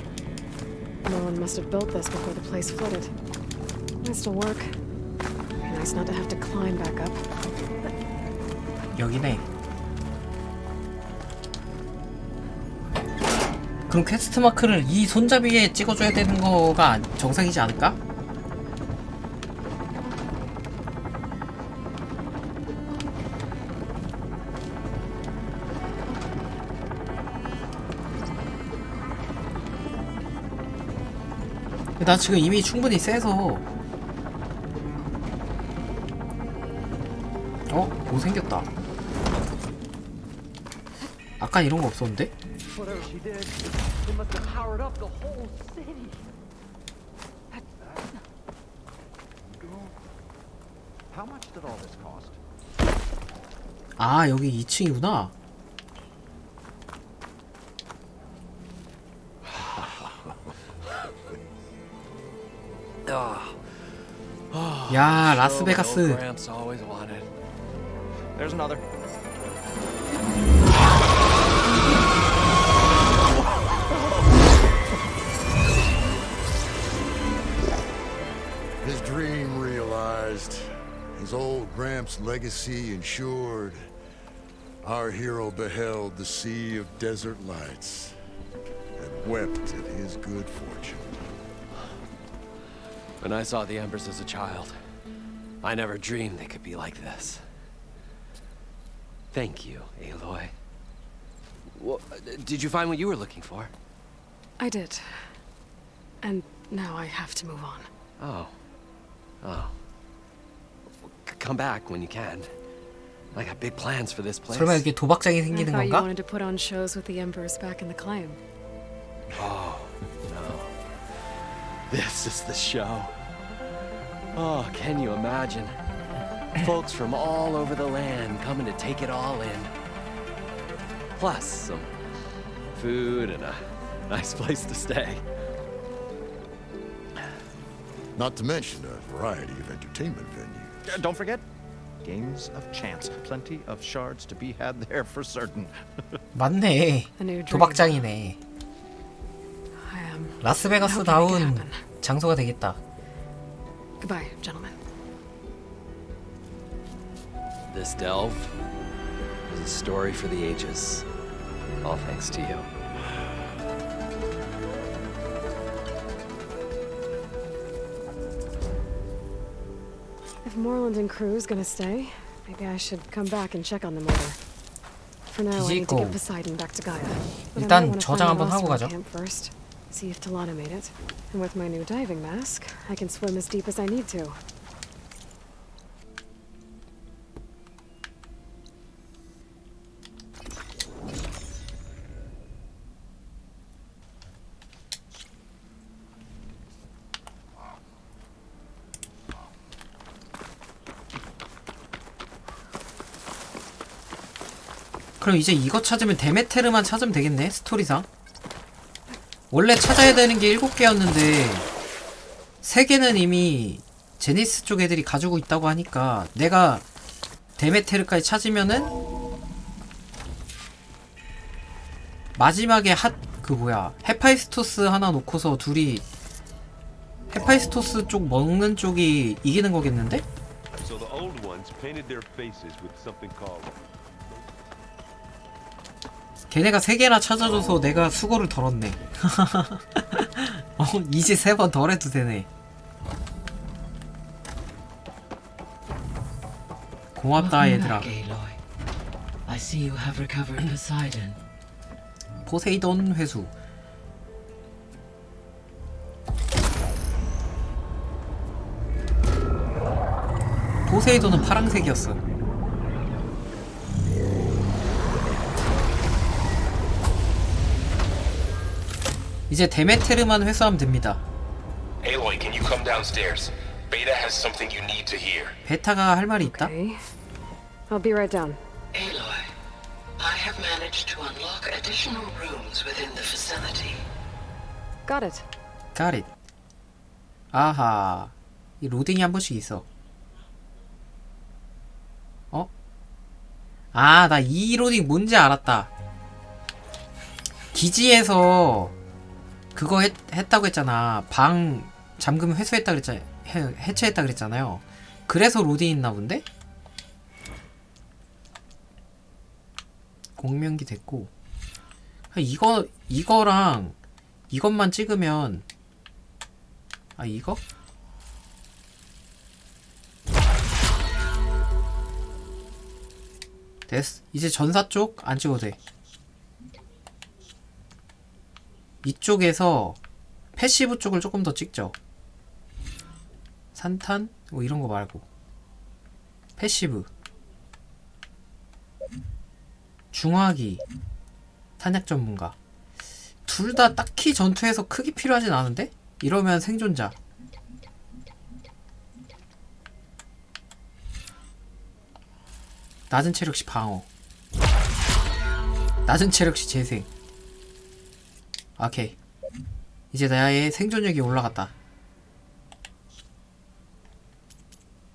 No one must have built this before the place flooded. Nice to work. Nice not to have to climb back up. 여기네. 그럼 퀘스트 마크를 이 손잡이에 찍어줘야 되는 거가 정상이지 않을까? 나 지금 이미 충분히 세서. 뭐 생겼다. 아까 이런 거 없었는데? Whatever she did, it must have powered up the whole city. How much did all this cost? 아, 여기 2층이구나. 야, 라스베가스. There's another. His dream realized, his old Gramps' legacy ensured. Our hero beheld the sea of desert lights and wept at his good fortune. When I saw the embers as a child, I never dreamed they could be like this. Thank you, Aloy. Well, did you find what you were looking for? I did. And now I have to move on. Oh. Come back when you can. I got big plans for this place. 설마 여기 도박장이 I 생기는 thought you 건가? wanted to put on shows with the Embers back in the climb. Oh, no. This is the show. Oh, can you imagine? Folks from all over the land coming to take it all in. Plus some food and a nice place to stay. Not to mention a variety of entertainment venues. Don't forget, games of chance. Plenty of shards to be had there for certain. 맞네. 도박장이네. 라스베가스다운 장소가 되겠다. Goodbye, gentlemen. This delve is a story for the ages. All thanks to you. If Moreland and crew's gonna stay, maybe I should come back and check on them later. For now, I need to get Poseidon back to Gaia. But I might want to find the lost camp first. See if Talana made it. And with my new diving mask, I can swim as deep as I need to. 그럼 이제 이거 찾으면 데메테르만 찾으면 되겠네, 스토리상. 원래 찾아야 되는 게 7개였는데 3개는 이미 제니스 쪽 애들이 가지고 있다고 하니까 내가 데메테르까지 찾으면은 마지막에 헤파이스토스 하나 놓고서 둘이 헤파이스토스 쪽 먹는 쪽이 이기는 거겠는데? So the old ones painted their faces with something called 걔네가 3개나 찾아줘서 내가 수고를 덜었네. 이제 3번 덜 해도 되네. 고맙다 얘들아. I see you have recovered Poseidon. 포세이돈 회수. 포세이돈은 파란색이었어. 이제 데메테르만 회수하면 됩니다. Aloy, can you come downstairs? Beta has something you need to hear. 베타가 할 말이 있다. Okay. I'll be right down. Aloy, I have managed to unlock additional rooms within the facility. Got it. Got it. 아하. 이 로딩이 한 번씩 있어. 어? 아, 나 이 로딩 뭔지 알았다. 기지에서 그거 했다고 했잖아. 방 잠금 회수했다 그랬잖아. 해체했다 그랬잖아요. 그래서 로딩 있나 본데? 공명기 됐고. 이거랑 이것만 찍으면 아, 이거? 됐어. 이제 전사 쪽 안 찍어도 돼. 이쪽에서 패시브 쪽을 조금 더 찍죠. 산탄? 뭐 이런 거 말고 패시브 중화기 탄약 전문가 둘 다 딱히 전투에서 크게 필요하진 않은데? 이러면 생존자 낮은 체력시 방어 낮은 체력시 재생. 오케이. 이제 나의 생존력이 올라갔다.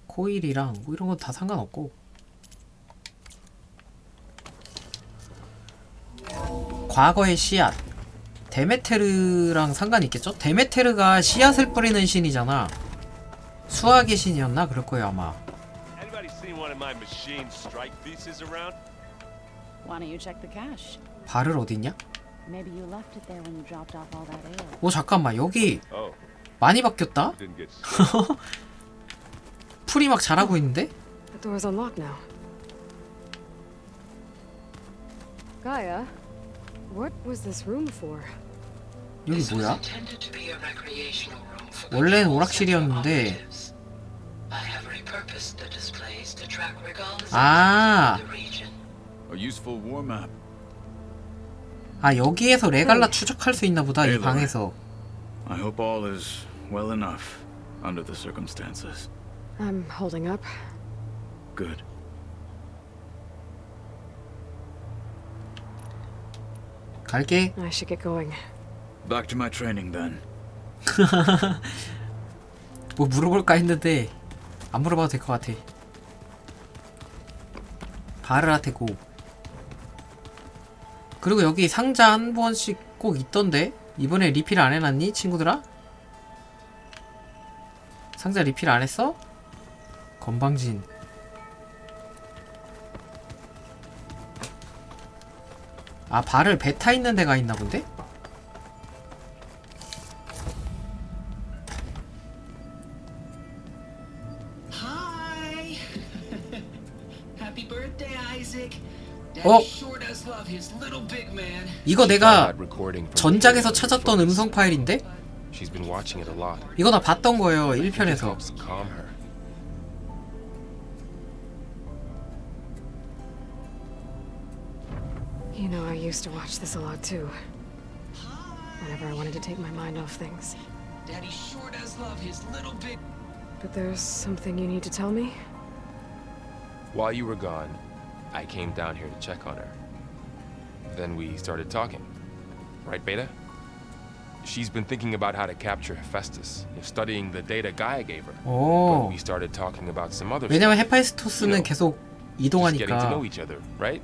코일이랑 뭐 이런 건 다 상관없고. 과거의 씨앗. 데메테르랑 상관이 있겠죠? 데메테르가 씨앗을 뿌리는 신이잖아. 수학의 신이었나? 그럴 거예요 아마. Why don't you check the cache? 발을 어딨냐? Maybe you left it there when you dropped off all that ale. 오 잠깐만 여기 많이 바뀌었다? 풀이 막 자라고 있는데? The door's unlocked now. Gaia, what was this room for? 여기 뭐야? 원래는 오락실이었는데 아 여기에서 레갈라 추적할 수 있나 보다. 이 방에서. I hope all is well enough under the circumstances. I'm holding up. Good. 갈게. I should get going. Back to my training then. 뭐 물어볼까 했는데 안 물어봐도 될 것 같아. 바르한테 고. 그리고 여기 상자 한 번씩 꼭 있던데? 이번에 리필 안 해놨니 친구들아? 상자 리필 안 했어? 건방진. 아 발을 베타 있는 데가 있나 본데? Hi. Happy birthday, Isaac. 어? Daddy sure does love his little big man. 이거 내가 전작에서 찾았던 음성 파일인데? 이거 나 봤던 거예요 1편에서. You know, I used to watch this a lot too. Whenever I wanted to take my mind off things. Daddy sure does love his little big. But there's something you need to tell me? While you were gone, I came down here to check on her. Then we started talking. Right, Beta? She's been thinking about how to capture Hephaestus, studying the data Gaia gave her. 오. But we started talking about some other 왜냐면 stuff. 헤파이스토스는 계속 Just getting to know 이동하니까. each other, right?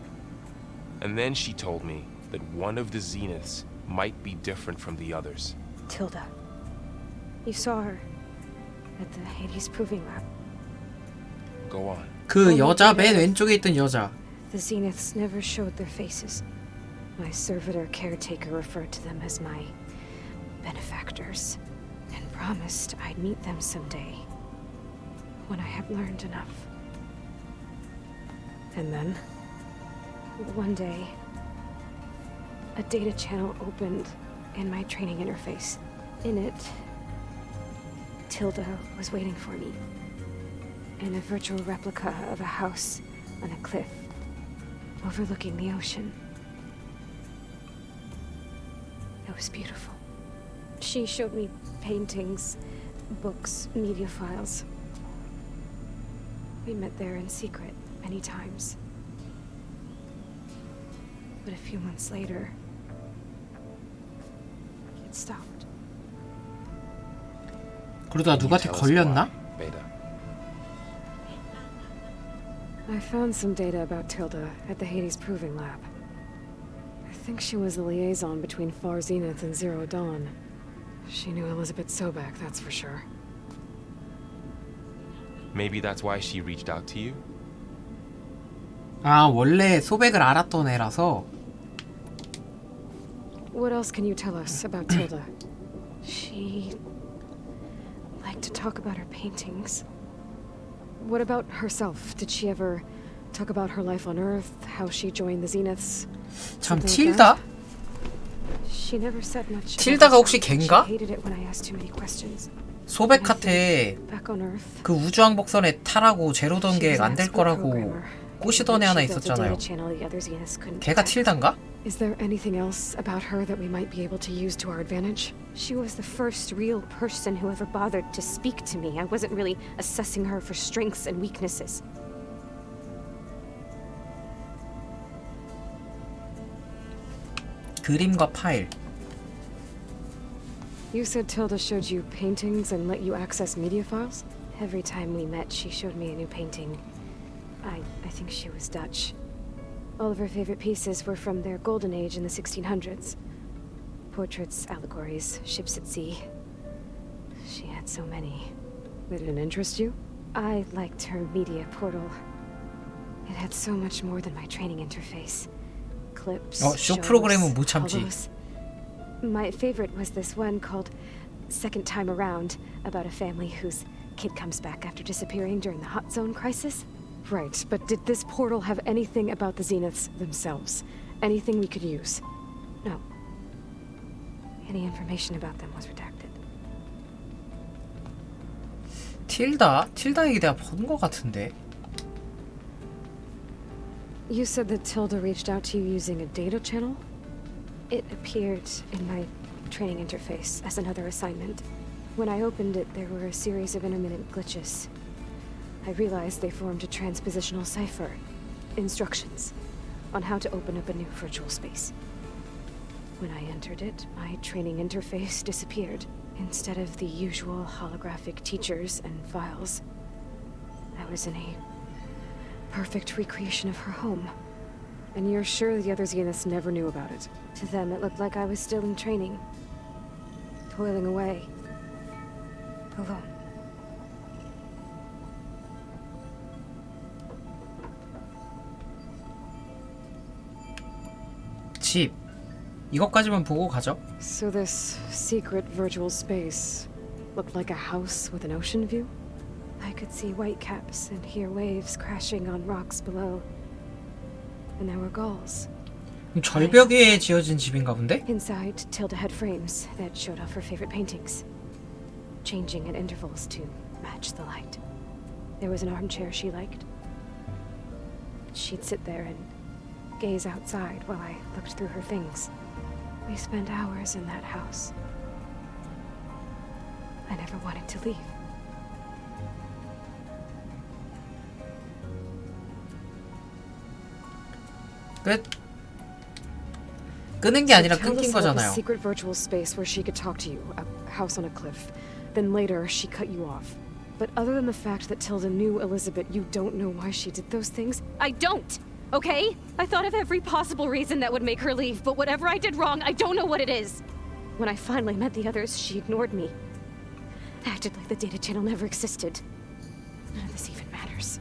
And then she told me that one of the Zeniths might be different from the others. Tilda. You saw her at the Hades Proving Lab. Go on. 그 여자 맨 왼쪽에 있던 여자. The Zeniths never showed their faces. My servitor caretaker referred to them as my benefactors and promised I'd meet them someday when I had learned enough. And then? One day, a data channel opened in my training interface. In it, Tilda was waiting for me. in a virtual replica of a house on a cliff overlooking the ocean. It was beautiful. She showed me paintings, books, media files. We met there in secret many times. But a few months later, it stopped. 그러다 누구한테 걸렸나? I found some data about Tilda at the Hades Proving Lab. I think she was the liaison between Far Zenith and Zero Dawn. She knew Elizabeth Sobek, that's for sure. Maybe that's why she reached out to you? 아, 원래 소백을 알았던 애라서. What else can you tell us about Tilda? She liked to talk about her paintings. What about herself? Did she ever talk about her life on Earth, how she joined the Zeniths? 참 틸다? She never said much. 틸다가 혹시 걘가? She hated it when I asked too many questions. 소백한테 Back on Earth, 그 우주왕복선에 타라고 제로던 계획 안 될 거라고 꼬시던 애 하나 있었잖아요. 걔가 틸다인가? Is there anything else about her that we might be able to use to our advantage? She was the first real person who ever bothered to speak to me. I wasn't really assessing her for strengths and weaknesses. 그림과 파일. You said Tilda showed you paintings and let you access media files? Every time we met, she showed me a new painting. I think she was Dutch. All of her favorite pieces were from their golden age in the 1600s. Portraits, allegories, ships at sea. She had so many. They didn't interest you? I liked her media portal. It had so much more than my training interface. Clips, 쇼 프로그램은 못 참지. My favorite was this one called Second Time Around, about a family whose kid comes back after disappearing during the Hot Zone crisis. Right, but did this portal have anything about the Zeniths themselves? Anything we could use? No. Any information about them was redacted. 틸다 얘기 내가 본 거 같은데. You said that Tilda reached out to you using a data channel? It appeared in my training interface as another assignment. When I opened it, there were a series of intermittent glitches. I realized they formed a transpositional cipher. Instructions on how to open up a new virtual space. When I entered it, my training interface disappeared. Instead of the usual holographic teachers and files, I was in a perfect recreation of her home. And you're sure the other Zeniths never knew about it? To them, it looked like I was still in training, toiling away, alone. 집. 이것까지만 보고 가죠. So this secret virtual space looked like a house with an ocean view? I could see whitecaps and hear waves crashing on rocks below. And there were gulls. 절벽에 지어진 집인가 본데? Inside, Tilda had frames that showed off her favorite paintings, changing at intervals to match the light. There was an armchair she liked. She'd sit there and gaze outside while I looked through her things. We spent hours in that house. I never wanted to leave. 끝. 끄는 게 아니라 끊긴 거잖아요. Secret virtual space where she could talk to you, a house on a cliff. Then later she cut you off. But other than the fact that Tilda knew Elizabeth, you don't know why she did those things? I don't! Okay? I thought of every possible reason that would make her leave, but whatever I did wrong, I don't know what it is. When I finally met the others, she ignored me. Acted like the data channel never existed. None of this even matters.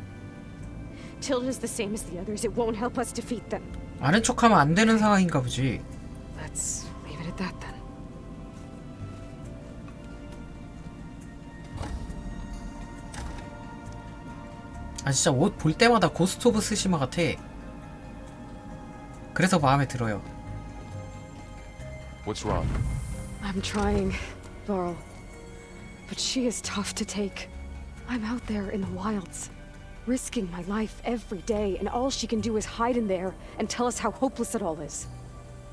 Tilda's the same as the others. It won't help us defeat them. 아는 척하면 안 되는 상황인가 보지. Let's leave it at that then. 아 진짜 옷 볼 때마다 고스트 오브 스시마 같아. 그래서 마음에 들어요. What's wrong? I'm trying, Varl. But she is tough to take. I'm out there in the wilds, risking my life every day, and all she can do is hide in there and tell us how hopeless it all is.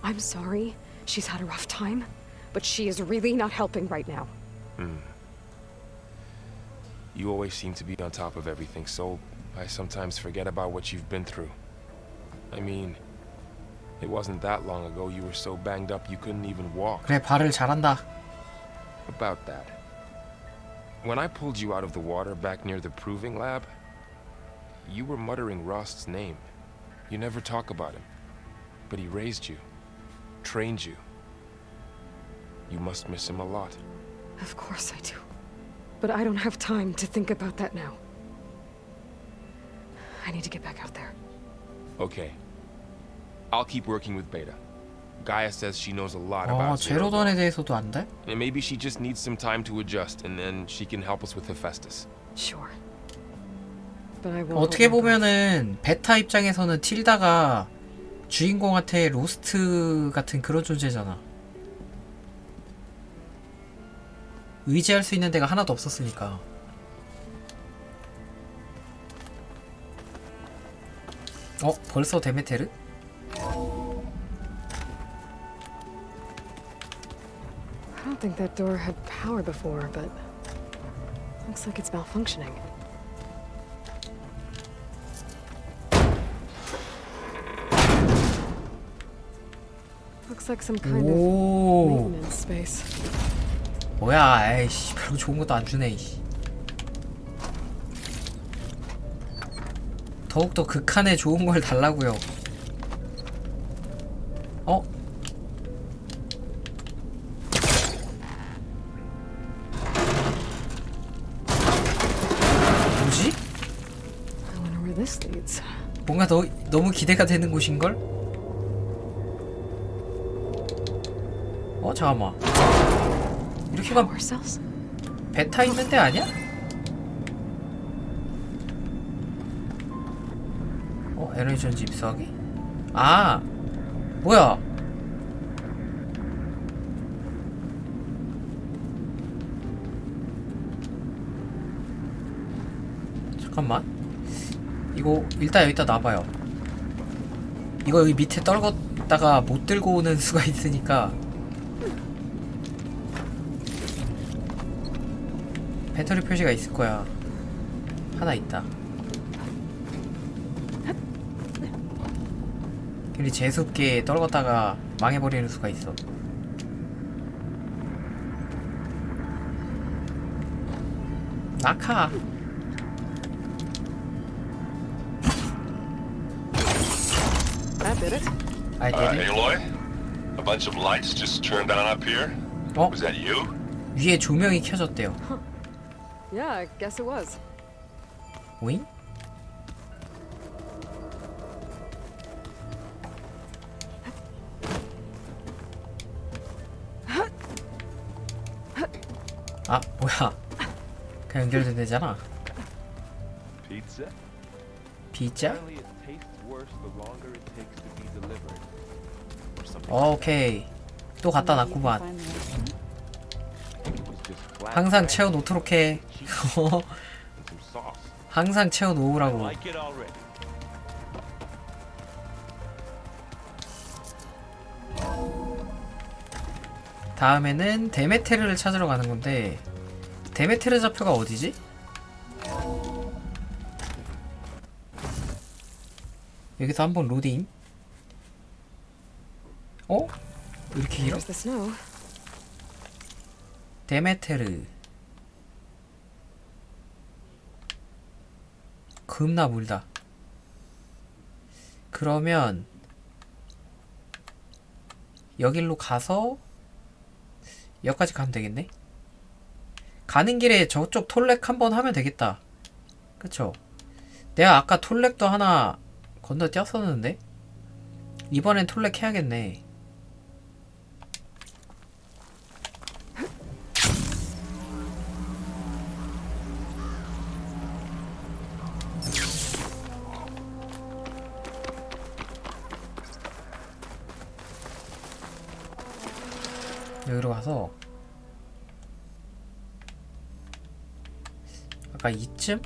I'm sorry she's had a rough time, but she is really not helping right now. You always seem to be on top of everything, so I sometimes forget about what you've been through. I mean, it wasn't that long ago you were so banged up you couldn't even walk. 그래, 발을 잘한다. About that. When I pulled you out of the water back near the proving lab, you were muttering Rost's name. You never talk about him. But he raised you, trained you. You must miss him a lot. Of course I do. But I don't have time to think about that now. I need to get back out there. Okay. I'll keep working with Beta. Gaia says she knows a lot about Zero 제로던에 Dawn. 대해서도 안돼? And maybe she just needs some time to adjust, and then she can help us with Hephaestus. Sure. But I won't. 어떻게 보면은 베타 입장에서는 틸다가 주인공한테 로스트 같은 그런 존재잖아. 의지할 수 있는 데가 하나도 없었으니까. 벌써 데메테르? I don't think that door had power before, but looks like it's malfunctioning. Looks like some kind of maintenance space. 뭐야, 에이씨, 별로 좋은 것도 안 주네, 이씨. 더욱더 극한의 좋은 걸 달라고요. 뭐지? I wonder where this leads. 뭔가 너무 기대가 되는 곳인걸? 잠깐만. 이렇게 가면 베타 있는 데 아니야? 에너지 전지 입수하기? 아! 뭐야! 잠깐만. 이거 일단 여기다 놔봐요. 이거 여기 밑에 떨궜다가 못 들고 오는 수가 있으니까 배터리 표시가 있을 거야. 하나 있다. 괜히 재수없게 떨궜다가 망해버리는 수가 있어. 낙하! That did it. I did it. Aloy? A bunch of lights just turned on up here? Was that you? 위에 조명이 켜졌대요. Yeah, I guess it was. 오잉? 아, 뭐야. 그냥 연결된 데잖아. Pizza? 피자? Apparently it tastes worse the longer it takes to be delivered. Or something. 오케이. 또 갖다 놨구만. 항상 채워놓도록 해. 항상 채워놓으라고. 다음에는 데메테르를 찾으러 가는 건데, 데메테르 좌표가 어디지? 여기서 한번 로딩. 왜 이렇게 길어? 데메테르. 겁나 물다. 그러면 여길로 가서 여기까지 가면 되겠네? 가는 길에 저쪽 톨렉 한번 하면 되겠다. 그쵸? 내가 아까 톨렉도 하나 건너뛰었었는데? 이번엔 톨렉 해야겠네. 여기로 가서 아까 이쯤?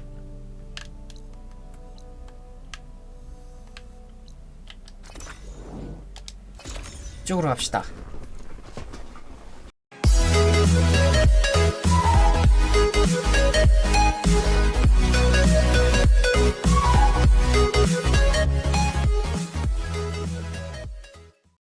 이쪽으로 갑시다.